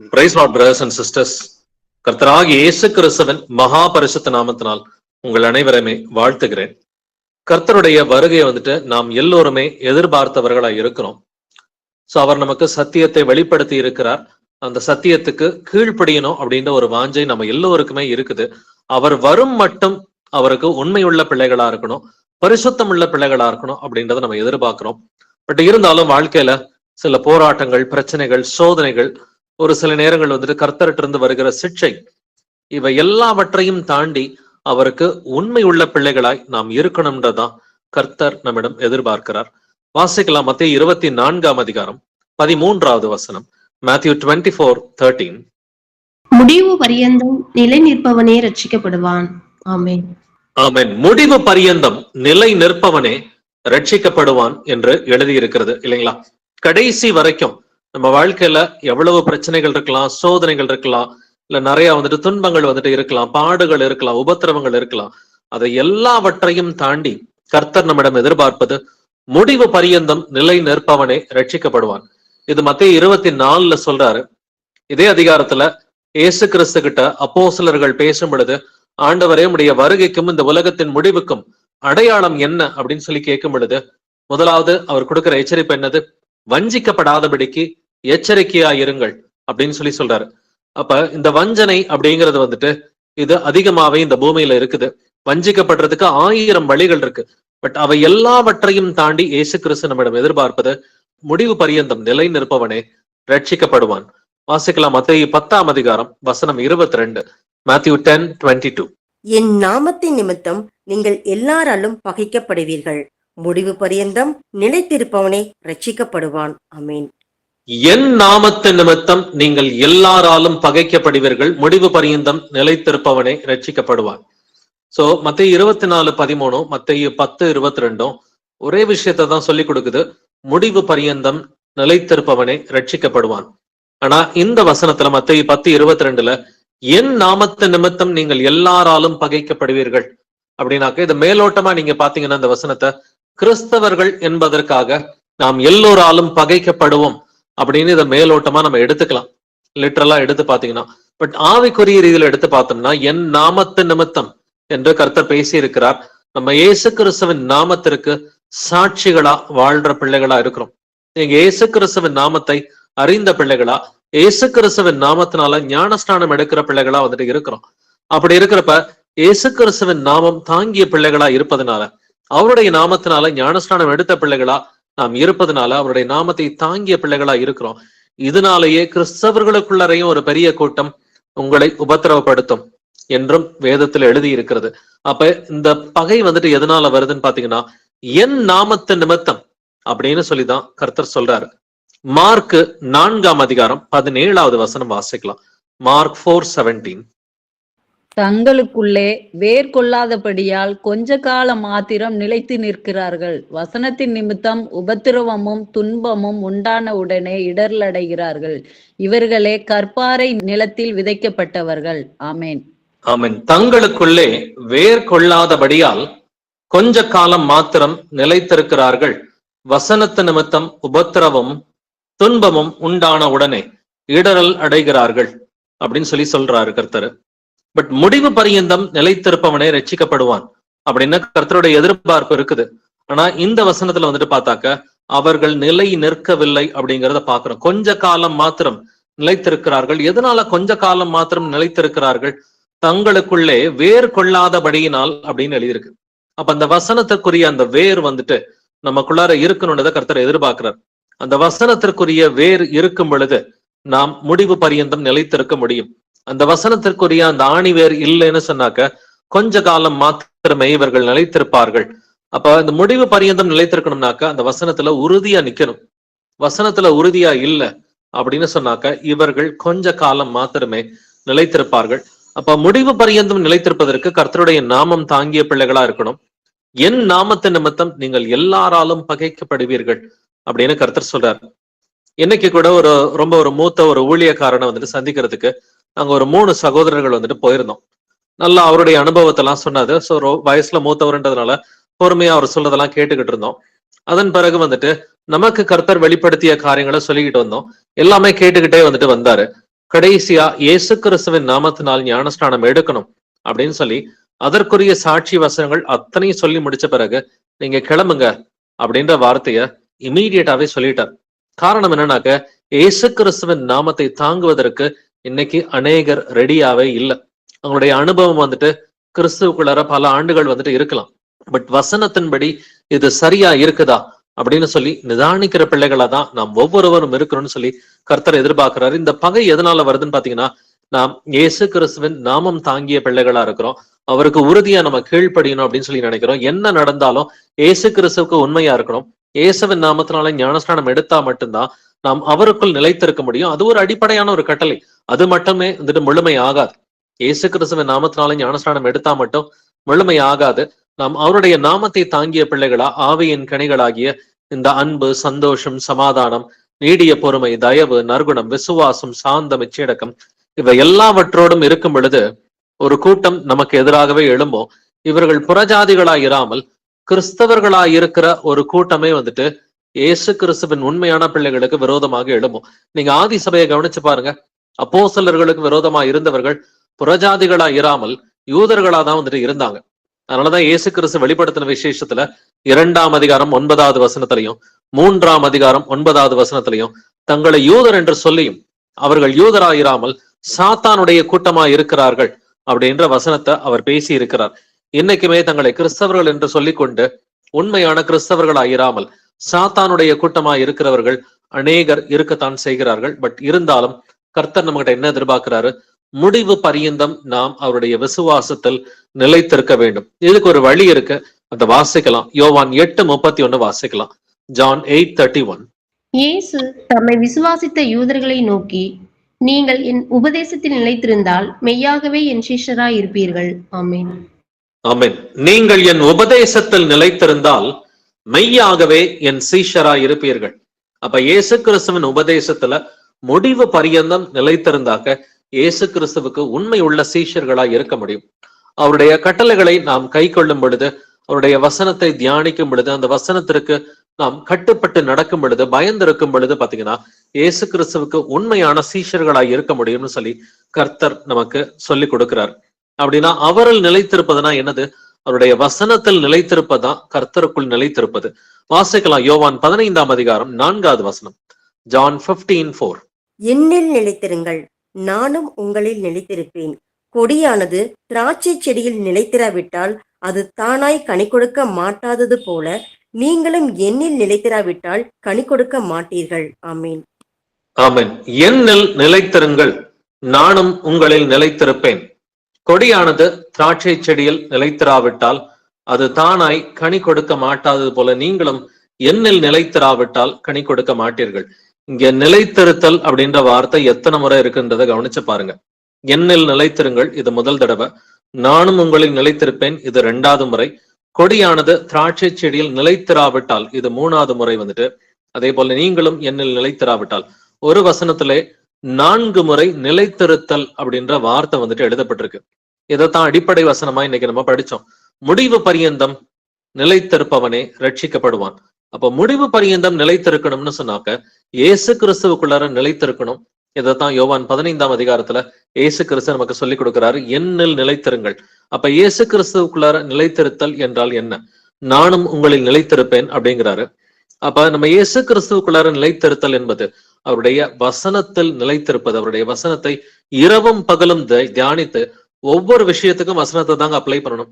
Price Lord brothers and sisters. கர்த்தராகிய இயேசு கிறிஸ்துவின் மகா பரிசுத்த நாமத்தினால் உங்கள் அனைவருமே வாழ்த்துகிறேன். கர்த்தருடைய வருகையை நாம் எல்லோருமே எதிர்பார்த்தவர்களா இருக்கிறோம். சோ அவர் நமக்கு சத்தியத்தை வெளிப்படுத்தி இருக்கிறார். அந்த சத்தியத்துக்கு கீழ்ப்படியணும் அப்படின்ற ஒரு வாஞ்சை நம்ம எல்லோருக்குமே இருக்குது. அவர் வரும் மட்டும் அவருக்கு உண்மையுள்ள பிள்ளைகளா இருக்கணும், பரிசுத்தம் உள்ள பிள்ளைகளா இருக்கணும் அப்படின்றத நம்ம எதிர்பார்க்கிறோம். பட் இருந்தாலும் வாழ்க்கையில சில போராட்டங்கள், பிரச்சனைகள், சோதனைகள், ஒரு சில நேரங்கள் கர்த்தர்கிட்ட இருந்து வருகிற சிக்ஷை, இவை எல்லாவற்றையும் தாண்டி அவருக்கு உண்மை உள்ள பிள்ளைகளாய் நாம் இருக்கணும்ன்றதான் கர்த்தர் நம்மிடம் எதிர்பார்க்கிறார். வாசிக்கலாம் மத்தேயு 24 13 வசனம். Matthew 24:13. முடிவு பரியந்தம் நிலை நிற்பவனே ரட்சிக்கப்படுவான். ஆமென். ஆமென். முடிவு பரியந்தம் நிலை நிற்பவனே ரட்சிக்கப்படுவான் என்று எழுதியிருக்கிறது இல்லைங்களா? கடைசி வரைக்கும் நம்ம வாழ்க்கையில எவ்வளவு பிரச்சனைகள் இருக்கலாம், சோதனைகள் இருக்கலாம், இல்ல நிறைய துன்பங்கள் இருக்கலாம், பாடுகள் இருக்கலாம், உபத்திரவங்கள் இருக்கலாம். அதை எல்லாவற்றையும் தாண்டி கர்த்தர் நம்மிடம் எதிர்பார்ப்பது முடிவு பரியந்தம் நிலை நிற்பவனே ரட்சிக்கப்படுவான். இது மத்தேயு 24 சொல்றாரு. இதே அதிகாரத்துல இயேசு கிறிஸ்து கிட்ட அப்போஸ்தலர்கள் பேசும் பொழுது, ஆண்டவரே உம்முடைய வருகைக்கும் இந்த உலகத்தின் முடிவுக்கும் அடையாளம் என்ன அப்படின்னு சொல்லி கேட்கும் பொழுது, முதலாவது அவர் கொடுக்கிற எச்சரிப்பு என்னது? வஞ்சிக்கப்படாதபடிக்கு எச்சரிக்கையா இருங்கள் அப்படின்னு சொல்லி சொல்றாரு. அப்ப இந்த வஞ்சனை அப்படிங்கிறது இது அதிகமாவே இந்த பூமியில இருக்குது. வஞ்சிக்கப்படுறதுக்கு 1000 வழிகள் இருக்கு. பட் அவை எல்லாவற்றையும் தாண்டி இயேசு கிறிஸ்து நம்மிடம் எதிர்பார்ப்பது முடிவு பரியந்தம் நிலை நிற்பவனே ரட்சிக்கப்படுவான். வாசிக்கலாம் மத்தேயு 10 வசனம் 22. Matthew 10:22. என் நாமத்தின் நிமித்தம் நீங்கள் எல்லாராலும் பகைக்கப்படுவீர்கள், முடிவு பரியந்தம் நிலைத்திருப்பவனே ரட்சிக்கப்படுவான். ஆமென். என் நாமத்தின் நிமித்தம் நீங்கள் எல்லாராலும் பகைக்கப்படுவீர்கள், முடிவு பரியந்தம் நிலைத்திருப்பவனே ரட்சிக்கப்படுவான். சோ மத்தேயு 24:13, மத்தேயு 10:22 ஒரே விஷயத்தை தான் சொல்லி கொடுக்குது. முடிவு பரியந்தம் நிலைத்திருப்பவனே ரட்சிக்கப்படுவான். ஆனா இந்த வசனத்துல மத்தேயு 10:22 என் நாமத்தின் நிமித்தம் நீங்கள் எல்லாராலும் பகைக்கப்படுவீர்கள் அப்படின்னாக்க, இது மேலோட்டமா நீங்க பாத்தீங்கன்னா இந்த வசனத்தை கிறிஸ்தவர்கள் என்பதற்காக நாம் எல்லோராலும் பகைக்கப்படுவோம் அப்படின்னு இதை மேலோட்டமா நம்ம எடுத்துக்கலாம், லிட்டரலா எடுத்து பாத்தீங்கன்னா. பட் ஆவிக்குரிய ரீதியில எடுத்து பார்த்தோம்னா, என் நாமத்தின் நிமித்தம் என்று கர்த்தர் பேசி இருக்கிறார். நம்ம இயேசு கிறிஸ்துவின் நாமத்திற்கு சாட்சிகளா வாழ்ற பிள்ளைகளா இருக்கிறோம். நீங்க இயேசு கிறிஸ்துவின் நாமத்தை அறிந்த பிள்ளைகளா, இயேசு கிறிஸ்துவின் நாமத்தினால ஞானஸ்நானம் எடுக்கிற பிள்ளைகளா இருக்கிறோம். அப்படி இருக்கிறப்ப இயேசு கிறிஸ்துவின் நாமம் தாங்கிய பிள்ளைகளா இருப்பதனால, அவருடைய நாமத்தினால ஞானஸ்நானம் எடுத்த பிள்ளைகளா நாம் இருப்பதனால, அவருடைய நாமத்தை தாங்கிய பிள்ளைகளா இருக்கிறோம். இதனாலேயே கிறிஸ்தவர்களுக்குள்ளரையும் ஒரு பெரிய கூட்டம் உங்களை உபத்திரவப்படுத்தும் என்றும் வேதத்துல எழுதி இருக்கிறது. அப்ப இந்த பகை எதனால வருதுன்னு பாத்தீங்கன்னா, என் நாமத்தின் நிமித்தம் அப்படின்னு சொல்லிதான் கர்த்தர் சொல்றாரு. மார்க் 4 வசனம் வாசிக்கலாம். மார்க் 4:17. தங்களுக்குள்ளே வேர் கொள்ளாதபடியால் கொஞ்ச காலம் மாத்திரம் நிலைத்து நிற்கிறார்கள், வசனத்தின் நிமித்தம் உபத்திரவமும் துன்பமும் உண்டான உடனே இடர்லடைகிறார்கள், இவர்களே கற்பாறை நிலத்தில் விதைக்கப்பட்டவர்கள். ஆமேன். ஆமேன். தங்களுக்குள்ளே வேர் கொள்ளாதபடியால் கொஞ்ச காலம் மாத்திரம் நிலைத்திருக்கிறார்கள், வசனத்து நிமித்தம் உபத்திரவமும் துன்பமும் உண்டான உடனே இடரல் அடைகிறார்கள் அப்படின்னு சொல்றாரு கர்த்தர். பட் முடிவு பரியந்தம் நிலைத்திருப்பவனே ரட்சிக்கப்படுவான் அப்படின்னு கர்த்தருடைய எதிர்பார்ப்பு இருக்குது. ஆனா இந்த வசனத்துல பார்த்தாக்க, அவர்கள் நிலை நிற்கவில்லை அப்படிங்கிறத பாக்குறோம். கொஞ்ச காலம் மாத்திரம் நிலைத்திருக்கிறார்கள். எதனால கொஞ்ச காலம் மாத்திரம் நிலைத்திருக்கிறார்கள்? தங்களுக்குள்ளே வேர் கொள்ளாதபடியினால் அப்படின்னு எழுதியிருக்கு. அப்ப அந்த வசனத்திற்குரிய அந்த வேர் நமக்குள்ளார இருக்கணும்ன்றதை கர்த்தர் எதிர்பார்க்கிறார். அந்த வசனத்திற்குரிய வேர் இருக்கும் பொழுது நாம் முடிவு பரியந்தம் நிலைத்திருக்க முடியும். அந்த வசனத்திற்குரிய அந்த ஆணி வேர் இல்லைன்னு சொன்னாக்க கொஞ்ச காலம் மாத்திரமே இவர்கள் நிலைத்திருப்பார்கள். அப்ப இந்த முடிவு பரியந்தம் நிலைத்திருக்கணும்னாக்க அந்த வசனத்துல உறுதியா நிக்கணும். வசனத்துல உறுதியா இல்லை அப்படின்னு சொன்னாக்க இவர்கள் கொஞ்ச காலம் மாத்திரமே நிலைத்திருப்பார்கள். அப்ப முடிவு பரியந்தம் நிலைத்திருப்பதற்கு கர்த்தருடைய நாமம் தாங்கிய பிள்ளைகளா இருக்கணும். என் நாமத்தின் நிமித்தம் நீங்கள் எல்லாராலும் பகைக்கப்படுவீர்கள் அப்படின்னு கர்த்தர் சொல்றார். இன்னைக்கு கூட ரொம்ப மூத்த ஒரு ஊழியக்காரனை சந்திக்கிறதுக்கு நாங்க ஒரு 3 சகோதரர்கள் போயிருந்தோம். நல்லா அவருடைய அனுபவத்தை எல்லாம் சொன்னாது. ஸோ வயசுல மூத்தவர்ன்றதுனால பொறுமையா அவர் சொல்றதெல்லாம் கேட்டுக்கிட்டு இருந்தோம். அதன் பிறகு நமக்கு கர்த்தர் வெளிப்படுத்திய காரியங்களை சொல்லிக்கிட்டு வந்தோம். எல்லாமே கேட்டுக்கிட்டே வந்தாரு. கடைசியா இயேசு கிறிஸ்துவின் நாமத்தினால் ஞானஸ்நானம் எடுக்கணும் அப்படின்னு சொல்லி அதற்குரிய சாட்சி வசனங்கள் அத்தனையும் சொல்லி முடிச்ச பிறகு நீங்க கிளம்புங்க அப்படின்ற வார்த்தைய இமீடியட்டாவே சொல்லிட்டார். காரணம் என்னன்னாக்க இயேசு கிறிஸ்துவின் நாமத்தை தாங்குவதற்கு இன்னைக்கு அநேகர் ரெடியாவே இல்லை. அவங்களுடைய அனுபவம் வந்துட்டு கிறிஸ்துவுக்குள்ளார பல ஆண்டுகள் வந்துட்டு இருக்கலாம். பட் வசனத்தின்படி இது சரியா இருக்குதா அப்படின்னு சொல்லி நிதானிக்கிற பிள்ளைகளா தான் நாம் ஒவ்வொருவரும் இருக்கிறோம்னு சொல்லி கர்த்தர் எதிர்பார்க்கிறாரு. இந்த பகை எதனால வருதுன்னு பாத்தீங்கன்னா, நாம் இயேசு கிறிஸ்துவின் நாமம் தாங்கிய பிள்ளைகளா இருக்கிறோம். அவருக்கு உறுதியா நம்ம கீழ்ப்படியணும் அப்படின்னு சொல்லி நினைக்கிறோம். என்ன நடந்தாலும் இயேசு கிறிஸ்துவுக்கு உண்மையா இருக்கணும். இயேசுவின் நாமத்தினால ஞானஸ்நானம் எடுத்தா மட்டும்தான் நாம் அவருக்குள் நிலைத்திருக்க முடியும். அது ஒரு அடிப்படையான ஒரு கட்டளை. அது மட்டுமே வந்துட்டு முழுமை ஆகாது. இயேசு கிறிஸ்துவின் நாமத்தினால ஞானஸ்நானம் எடுத்தா மட்டும் முழுமை ஆகாது. நாம் அவருடைய நாமத்தை தாங்கிய பிள்ளைகளா ஆவியின் கனிகளாகிய இந்த அன்பு, சந்தோஷம், சமாதானம், நீடிய பொறுமை, தயவு, நற்குணம், விசுவாசம், சாந்தம், இச்சையடக்கம் இவை எல்லாவற்றோடும் இருக்கும் பொழுது ஒரு கூட்டம் நமக்கு எதிராகவே எழும்பும். இவர்கள் புறஜாதிகளாய் இராமல் கிறிஸ்தவர்களாய் இருக்கிற ஒரு கூட்டமே வந்துட்டு இயேசு கிறிஸ்துவின் உண்மையான பிள்ளைகளுக்கு விரோதமாக எழும்பும். நீங்க ஆதி சபையை கவனிச்சு பாருங்க. அப்போஸ்தலர்களுக்கு விரோதமா இருந்தவர்கள் புறஜாதிகளாய் இராமல் யூதர்களா தான் வந்துட்டு இருந்தாங்க. அதனாலதான் இயேசு கிறிஸ்து வெளிப்படுத்தின விசேஷத்துல 2ஆம் அதிகாரம் 9வது வசனத்திலையும் 3ஆம் அதிகாரம் 9வது வசனத்திலையும் தங்களை யூதர் என்று சொல்லியும் அவர்கள் யூதராயிராமல் சாத்தானுடைய கூட்டமா இருக்கிறார்கள் அப்படின்ற வசனத்தை அவர் பேசி இருக்கிறார். இன்னைக்குமே தங்களை கிறிஸ்தவர்கள் என்று சொல்லிக்கொண்டு உண்மையான கிறிஸ்தவர்களாயிராமல் சாத்தானுடைய கூட்டமா இருக்கிறவர்கள் அநேகர் இருக்கத்தான் செய்கிறார்கள். பட் இருந்தாலும் கர்த்தர் நம்மகிட்ட என்ன எதிர்பார்க்கிறாரு? முடிவு பரியந்தம் நாம் அவருடைய விசுவாசத்தில் நிலைத்திருக்க வேண்டும். இதுக்கு ஒரு வழி இருக்கு, அதை வாசிக்கலாம். யோவான் 8:31 வாசிக்கலாம். ஜான் 8:31. இயேசு தம்மை விசுவாசித்த யூதர்களை நோக்கி, நீங்கள் என் உபதேசத்தில் நிலைத்திருந்தால் மெய்யாகவே என் சீஷராய் இருப்பீர்கள். ஆமென். ஆமென். நீங்கள் என் உபதேசத்தில் நிலைத்திருந்தால் மெய்யாகவே என் சீஷராய் இருப்பீர்கள். அப்ப இயேசு கிறிஸ்துவின் உபதேசத்துல முடிவு பரியந்தம் நிலைத்திருந்தாக்க இயேசு கிறிஸ்துவுக்கு உண்மை உள்ள சீஷர்களாய் இருக்க முடியும். அவருடைய கட்டளைகளை நாம் கை கொள்ளும் பொழுது, அவருடைய வசனத்தை தியானிக்கும் பொழுது, அந்த வசனத்திற்கு நாம் கட்டுப்பட்டு நடக்கும் பொழுது, பயந்திருக்கும் பொழுது பாத்தீங்கன்னா இயேசு கிறிஸ்துவுக்கு உண்மையான சீஷர்களாய் இருக்க முடியும்னு சொல்லி கர்த்தர் நமக்கு சொல்லி கொடுக்கிறார். அப்படின்னா அவரில் நிலைத்திருப்பதுனா என்னது? அவருடைய வசனத்தில் நிலைத்திருப்பதான் கர்த்தருக்குள் நிலைத்திருப்பது. வாசிக்கலாம். யோவான் 15ஆம் அதிகாரம் 4வது வசனம். ஜான் 15:4. என்னில் நிலைத்திருங்கள், நானும் உங்களில் நிலைத்திருப்பேன். கொடியானது திராட்சை செடியில் நிலைத்திராவிட்டால் அது தானாய் கனி கொடுக்க மாட்டாதது போல நீங்களும் என்னில் நிலைத்திராவிட்டால் கனி கொடுக்க மாட்டீர்கள். ஆமீன். ஆமென். என்னில் நிலைத்திருங்கள், நானும் உங்களில் நிலைத்திருப்பேன். கொடியானது திராட்சை செடியில் நிலைத்திராவிட்டால் அது தானாய் கனி கொடுக்க மாட்டாதது போல நீங்களும் என்னில் நிலைத்திராவிட்டால் கனி கொடுக்க மாட்டீர்கள். இங்க நிலைத்திருத்தல் அப்படின்ற வார்த்தை எத்தனை முறை இருக்குன்றதை கவனிச்சு பாருங்க. என்னில் நிலைத்திருங்கள், இது முதல் தடவை. நானும் உங்களில் நிலைத்திருப்பேன், இது 2வது முறை. கொடியானது திராட்சை செடியில் நிலைத்திராவிட்டால், இது 3வது முறை வந்துட்டு. அதே போல நீங்களும் என்னில் நிலைத்திராவிட்டால். ஒரு வசனத்திலே 4 முறை நிலைத்திருத்தல் அப்படின்ற வார்த்தை வந்துட்டு எழுதப்பட்டிருக்கு. இதைத்தான் அடிப்படை வசனமா இன்னைக்கு நம்ம படிச்சோம். முடிவு பரியந்தம் நிலைத்திருப்பவனே ரட்சிக்கப்படுவான். அப்ப முடிவு பரியந்தம் நிலைத்திருக்கணும்னு சொன்னாக்க இயேசு கிறிஸ்துவுக்குள்ளார நிலைத்திருக்கணும். இதைத்தான் யோவான் 15ஆம் அதிகாரத்துல இயேசு கிறிஸ்து நமக்கு சொல்லி கொடுக்கிறாரு, என்னில் நிலைத்திருங்கள். அப்ப இயேசு கிறிஸ்துவுக்குள்ளார நிலைத்திருத்தல் என்றால் என்ன? நானும் உங்களில் நிலைத்திருப்பேன் அப்படிங்கிறாரு. அப்ப நம்ம இயேசு கிறிஸ்துவுக்குள்ளார நிலைத்திருத்தல் என்பது அவருடைய வசனத்தில் நிலைத்திருப்பது. அவருடைய வசனத்தை இரவும் பகலும் தியானித்து ஒவ்வொரு விஷயத்துக்கும் வசனத்தை தாங்க அப்ளை பண்ணணும்.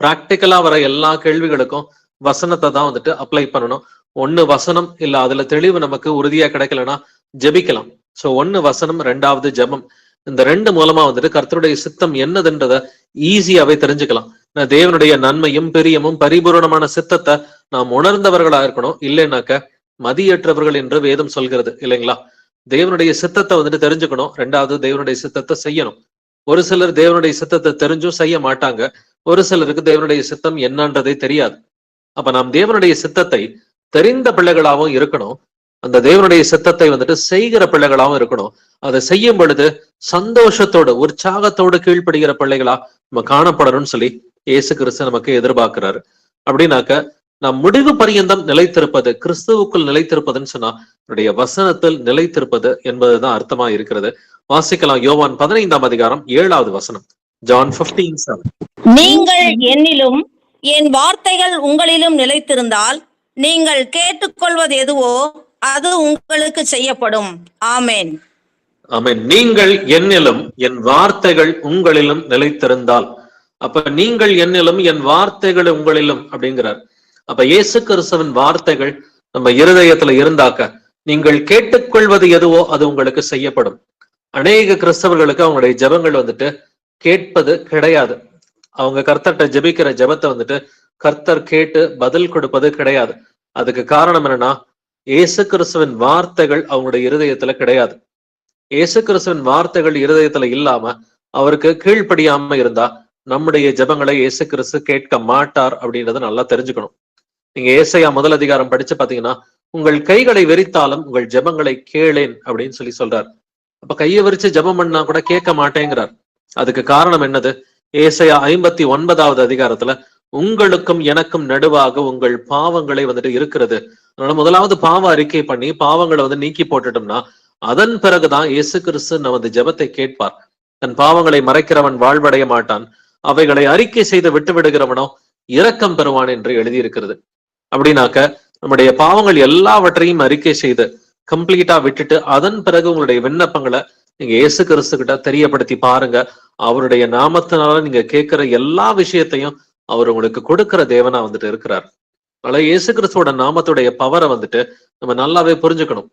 பிராக்டிக்கலா வர எல்லா கேள்விகளுக்கும் வசனத்தை தான் வந்துட்டு அப்ளை பண்ணணும். ஒண்ணு வசனம் இல்ல அதுல தெளிவு நமக்கு உறுதியா கிடைக்கலன்னா ஜெபிக்கலாம். சோ 1 வசனம், 2வது ஜெபம். இந்த 2 மூலமா வந்துட்டு கர்த்தருடைய சித்தம் என்னதுன்றத ஈஸியாவே தெரிஞ்சுக்கலாம். தேவனுடைய நன்மையும் பெரியமும் பரிபூரணமான சித்தத்தை நாம் உணர்ந்தவர்களா இருக்கணும். இல்லைன்னாக்க மதியற்றவர்கள் என்று வேதம் சொல்கிறது இல்லைங்களா? தேவனுடைய சித்தத்தை வந்துட்டு தெரிஞ்சுக்கணும். 2வது தேவனுடைய சித்தத்தை செய்யணும். ஒரு சிலர் தேவனுடைய சித்தத்தை தெரிஞ்சும் செய்ய மாட்டாங்க. ஒரு சிலருக்கு தேவனுடைய சித்தம் என்னன்றதே தெரியாது. அப்ப நாம் தேவனுடைய சித்தத்தை தெரிந்த பிள்ளைகளாகவும் இருக்கணும். அந்த தேவனுடைய சித்தத்தை வந்துட்டு செய்கிற பிள்ளைகளாகவும் இருக்கணும். அதை செய்யும் பொழுது சந்தோஷத்தோடு உற்சாகத்தோடு கீழ்ப்படுகிற பிள்ளைகளா நம்ம காணப்படணும்னு சொல்லி இயேசு கிறிஸ்து நமக்கு எதிர்பார்க்கிறாரு. அப்படின்னாக்க நாம் முடிவு பரியந்தம் நிலைத்திருப்பது, கிறிஸ்துவுக்குள் நிலைத்திருப்பதுன்னு சொன்னா அவருடைய வசனத்தில் நிலைத்திருப்பது என்பதுதான் அர்த்தமா இருக்கிறது. வாசிக்கலாம் யோவான் 15 வசனம். John 15:7. நீங்கள் என்னிலும் என் வார்த்தைகள் உங்களிலும் நிலைத்திருந்தால் நீங்கள் கேட்டுக்கொள்வது எதுவோ அது உங்களுக்கு செய்யப்படும். ஆமென். ஆமென். நீங்கள் என்னிலும் என் வார்த்தைகள் உங்களிலும் நிலைத்திருந்தால், அப்ப நீங்கள் என்னிலும் என் வார்த்தைகள் உங்களிலும் அப்படிங்கிறார். அப்ப இயேசு கிறிஸ்துவின் வார்த்தைகள் நம்ம இருதயத்துல இருந்தாக்க நீங்கள் கேட்டுக்கொள்வது எதுவோ அது உங்களுக்கு செய்யப்படும். அநேக கிறிஸ்தவர்களுக்கு அவங்களுடைய ஜெபங்கள் வந்துட்டு கேட்பது கிடையாது. அவங்க கர்த்தர்கிட்ட ஜெபிக்கிற ஜெபத்தை வந்துட்டு கர்த்தர் கேட்டு பதில் கொடுப்பது கிடையாது. அதுக்கு காரணம் என்னன்னா, இயேசு கிறிஸ்துவின் வார்த்தைகள் அவங்களுடைய இருதயத்துல கிடையாது. இயேசு கிறிஸ்துவின் வார்த்தைகள் இருதயத்துல இல்லாம அவருக்கு கீழ்ப்படியாம இருந்தா நம்முடைய ஜெபங்களை இயேசு கிறிஸ்து கேட்க மாட்டார் அப்படின்றத நல்லா தெரிஞ்சுக்கணும். நீங்க ஏசாயா 1 படிச்சு பாத்தீங்கன்னா, உங்கள் கைகளை வெறித்தாலும் உங்கள் ஜெபங்களை கேளேன் அப்படின்னு சொல்றார். அப்ப கையை விரிச்சு ஜெபம் பண்ணா கூட கேட்க மாட்டேங்கிறார். அதுக்கு காரணம் என்னது? ஏசாயா 59 உங்களுக்கும் எனக்கும் நடுவாக உங்கள் பாவங்களை வந்துட்டு இருக்கிறது. அதனால முதலாவது பாவ அறிக்கை பண்ணி பாவங்களை வந்து நீக்கி போட்டுட்டோம்னா அதன் பிறகுதான் இயேசு கிறிஸ்து நமது ஜெபத்தை கேட்பார். தன் பாவங்களை மறைக்கிறவன் வாழ்வடைய மாட்டான், அவைகளை அறிக்கை செய்து விட்டு விடுகிறவனோ இரக்கம் பெறுவான் என்று எழுதியிருக்கிறது. அப்படின்னாக்க நம்முடைய பாவங்கள் எல்லாவற்றையும் அறிக்கை செய்து கம்ப்ளீட்டா விட்டுட்டு அதன் பிறகு உங்களுடைய விண்ணப்பங்களை நீங்க இயேசு கிறிஸ்து கிட்ட தெரியப்படுத்தி பாருங்க. அவருடைய நாமத்தினால நீங்க கேட்கிற எல்லா விஷயத்தையும் அவர் உங்களுக்கு கொடுக்கிற தேவனா வந்துட்டு இருக்கிறார். அதனால இயேசு கிறிஸ்துவோட நாமத்துடைய பவரை வந்துட்டு நம்ம நல்லாவே புரிஞ்சுக்கணும்.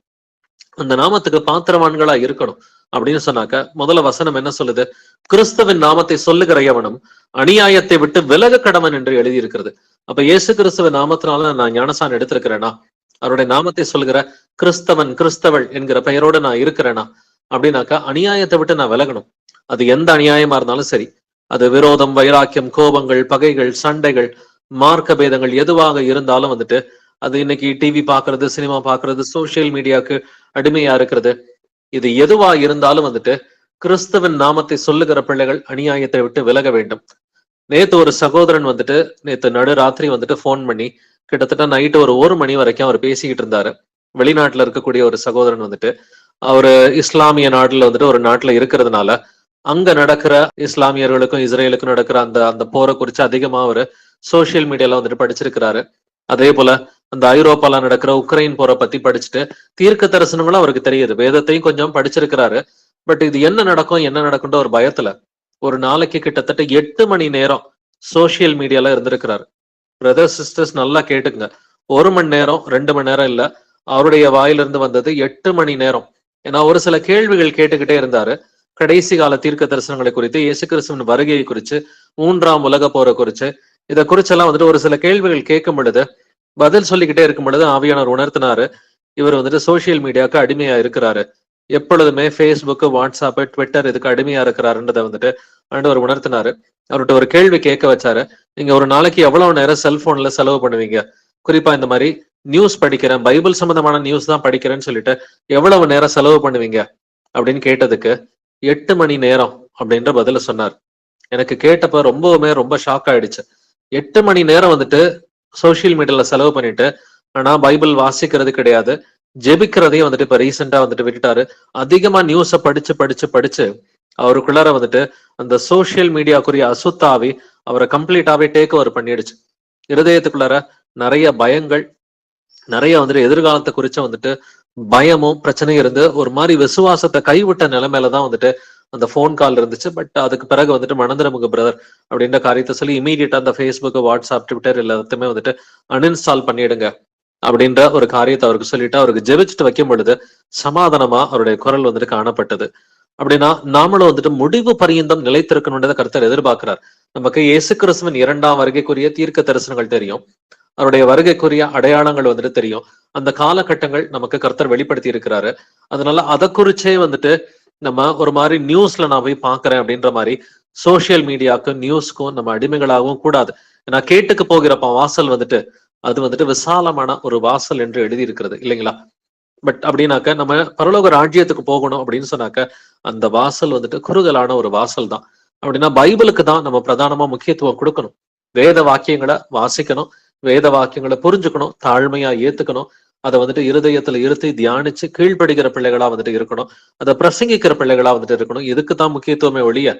அந்த நாமத்துக்கு பாத்திரவான்களா இருக்கணும். அப்படின்னு சொன்னாக்க முதல்ல வசனம் என்ன சொல்லுது? கிறிஸ்துவின் நாமத்தை சொல்லுகிற எவனும் அநியாயத்தை விட்டு விலக கடவன் என்று எழுதியிருக்கிறது. அப்ப இயேசு கிறிஸ்துவின் நாமத்தினால நான் ஞானசான் எடுத்திருக்கிறேனா? அவருடைய நாமத்தை சொல்லுகிற கிறிஸ்தவன் கிறிஸ்தவள் என்கிற பெயரோட நான் இருக்கிறேனா அப்படின்னாக்கா அநியாயத்தை விட்டு நான் விலகணும். அது எந்த அநியாயமா இருந்தாலும் சரி, அது விரோதம், வைராக்கியம், கோபங்கள், பகைகள், சண்டைகள், மார்க்க பேதங்கள் எதுவாக இருந்தாலும் வந்துட்டு, அது இன்னைக்கு டிவி பாக்குறது, சினிமா பாக்குறது, சோசியல் மீடியாவுக்கு அடிமையா இருக்கிறது, இது எதுவா இருந்தாலும் வந்துட்டு கிறிஸ்துவின் நாமத்தை சொல்லுகிற பிள்ளைகள் அநியாயத்தை விட்டு விலக வேண்டும். நேத்து ஒரு சகோதரன் வந்துட்டு நேத்து நடுராத்திரி வந்துட்டு போன் பண்ணி கிட்டத்தட்ட நைட்டு ஒரு 1 மணி வரைக்கும் அவர் பேசிக்கிட்டு இருந்தாரு. வெளிநாட்டுல இருக்கக்கூடிய ஒரு சகோதரன் வந்துட்டு அவரு இஸ்லாமிய நாட்டுல வந்துட்டு ஒரு நாட்டுல இருக்கிறதுனால அங்க நடக்கிற இஸ்லாமியர்களுக்கும் இஸ்ரேலுக்கும் நடக்கிற அந்த போரை குறிச்சு அதிகமா அவரு சோசியல் மீடியால வந்துட்டு படிச்சிருக்கிறாரு. அதே போல அந்த ஐரோப்பால நடக்கிற உக்ரைன் போரை பத்தி படிச்சுட்டு தீர்க்க தரிசனங்களும் அவருக்கு தெரியுது, வேதத்தையும் கொஞ்சம் படிச்சிருக்கிறாரு. பட் இது என்ன நடக்கும்ன்ற ஒரு பயத்துல ஒரு நாளைக்கு கிட்டத்தட்ட 8 மணி நேரம் சோசியல் மீடியால இருந்திருக்கிறாரு. பிரதர்ஸ் சிஸ்டர்ஸ் நல்லா கேட்டுங்க, 1 மணி நேரம் 2 மணி நேரம் இல்ல, அவருடைய வாயிலிருந்து வந்தது 8 மணி நேரம். ஏன்னா ஒரு சில கேள்விகள் கேட்டுக்கிட்டே இருந்தாரு. கடைசி கால தீர்க்க தரிசனங்களை குறித்து, இயேசு கிறிஸ்துவின் வருகையை குறிச்சு, 3ஆம் உலக போரை குறிச்சு, இதை குறிச்செல்லாம் வந்துட்டு ஒரு சில கேள்விகள் கேட்கும் பொழுது பதில் சொல்லிக்கிட்டே இருக்கும் பொழுது ஆவியானவர் உணர்த்தினாரு, இவர் வந்துட்டு சோசியல் மீடியாவுக்கு அடிமையா இருக்கிறாரு, எப்பொழுதுமே ஃபேஸ்புக், வாட்ஸ்அப், ட்விட்டர் இதுக்கு அடிமையா இருக்கிறாருன்றதை வந்துட்டு ஆண்டவர் உணர்த்தினாரு. அவர்கிட்ட ஒரு கேள்வி கேட்க வச்சாரு, நீங்க ஒரு நாளைக்கு எவ்வளவு நேரம் செல்போன்ல செலவு பண்ணுவீங்க? குறிப்பா இந்த மாதிரி நியூஸ் படிக்கிறேன், பைபிள் சம்பந்தமான நியூஸ் தான் படிக்கிறேன்னு சொல்லிட்டு எவ்வளவு நேரம் செலவு பண்ணுவீங்க அப்படின்னு கேட்டதுக்கு 8 மணி நேரம் அப்படின்ற பதில சொன்னார். எனக்கு கேட்டப்ப ரொம்ப ஷாக் ஆயிடுச்சு. 8 மணி நேரம் வந்துட்டு சோசியல் மீடியால செலவு பண்ணிட்டு, ஆனா பைபிள் வாசிக்கிறது கிடையாது, ஜெபிக்கிறதையும் வந்துட்டு இப்ப ரீசெண்டா வந்துட்டு விட்டுட்டாரு. அதிகமா நியூஸ படிச்சு அவருக்குள்ளார வந்துட்டு அந்த சோசியல் மீடியாக்குரிய அசுத்தாவி அவரை கம்ப்ளீட்டாவே டேக் ஓவர் பண்ணிடுச்சு. இருதயத்துக்குள்ளார நிறைய பயங்கள், நிறைய வந்துட்டு எதிர்காலத்தை குறிச்ச வந்துட்டு பயமும் பிரச்சனையும் இருந்து ஒரு மாதிரி விசுவாசத்தை கைவிட்ட நிலைமையிலதான் வந்துட்டு அந்த போன் கால் இருந்துச்சு. பட் அதுக்கு பிறகு வந்துட்டு மணந்திரமுக பிரதர் அப்படின்ற காரியத்தை சொல்லி இமீடியட்டா அந்த ஃபேஸ்புக், வாட்ஸ்அப், ட்விட்டர் எல்லாத்தையுமே வந்துட்டு அன்இன்ஸ்டால் பண்ணிடுங்க அப்படின்ற ஒரு காரியத்தை அவருக்கு சொல்லிட்டு அவருக்கு ஜெபிச்சுட்டு வைக்கும் பொழுது சமாதானமா அவருடைய குரல் வந்துட்டு காணப்பட்டது. அப்படின்னா நாமளும் வந்துட்டு முடிவு பரியந்தம் நிலைத்திருக்கணும்ன்றதை கர்த்தர் எதிர்பார்க்கிறார். நமக்கு இயேசு கிறிஸ்துவின் 2ஆம் வருகைக்குரிய தீர்க்க தரிசனங்கள் தெரியும், அவருடைய வருகைக்குரிய அடையாளங்கள் வந்துட்டு தெரியும், அந்த காலகட்டங்கள் நமக்கு கர்த்தர் வெளிப்படுத்தி இருக்கிறாரு. அதனால அதை குறிச்சே வந்துட்டு நம்ம ஒரு மாதிரி நியூஸ்ல நான் போய் பாக்குறேன் அப்படின்ற மாதிரி சோசியல் மீடியாவுக்கும் நியூஸ்க்கும் நம்ம அடிமைகளாகவும் கூடாது. ஏன்னா கேட்டுக்கு போகிறப்ப வாசல் வந்துட்டு அது வந்துட்டு விசாலமான ஒரு வாசல் என்று எழுதி இருக்கிறது இல்லைங்களா? பட் அப்படின்னாக்க நம்ம பரலோக ராஜ்யத்துக்கு போகணும் அப்படின்னு சொன்னாக்க அந்த வாசல் வந்துட்டு குறுகலான ஒரு வாசல் தான். அப்படின்னா பைபிளுக்கு தான் நம்ம பிரதானமா முக்கியத்துவம் கொடுக்கணும், வேத வாக்கியங்களை வாசிக்கணும், வேத வாக்கியங்களை புரிஞ்சுக்கணும், தாழ்மையா ஏத்துக்கணும், அதை வந்துட்டு இருதயத்துல இருத்தி தியானிச்சு கீழ்ப்படுகிற பிள்ளைகளா வந்துட்டு இருக்கணும், அதை பிரசங்கிக்கிற பிள்ளைகளா வந்துட்டு இருக்கணும். இதுக்கு தான் முக்கியத்துவமே ஒழிய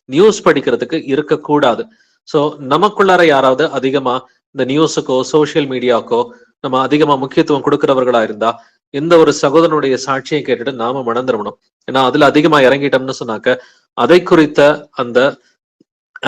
நியூஸ் படிக்கிறதுக்கு இருக்கக்கூடாது. சோ நமக்குள்ளார யாராவது அதிகமா இந்த நியூஸுக்கோ சோசியல் மீடியாக்கோ நம்ம அதிகமா முக்கியத்துவம் கொடுக்கிறவர்களா இருந்தா இந்த ஒரு சகோதரனுடைய சாட்சியை கேட்டுட்டு நாம மணந்துடணும். ஏன்னா அதுல அதிகமா இறங்கிட்டோம்னு சொன்னாக்க அதை குறித்த அந்த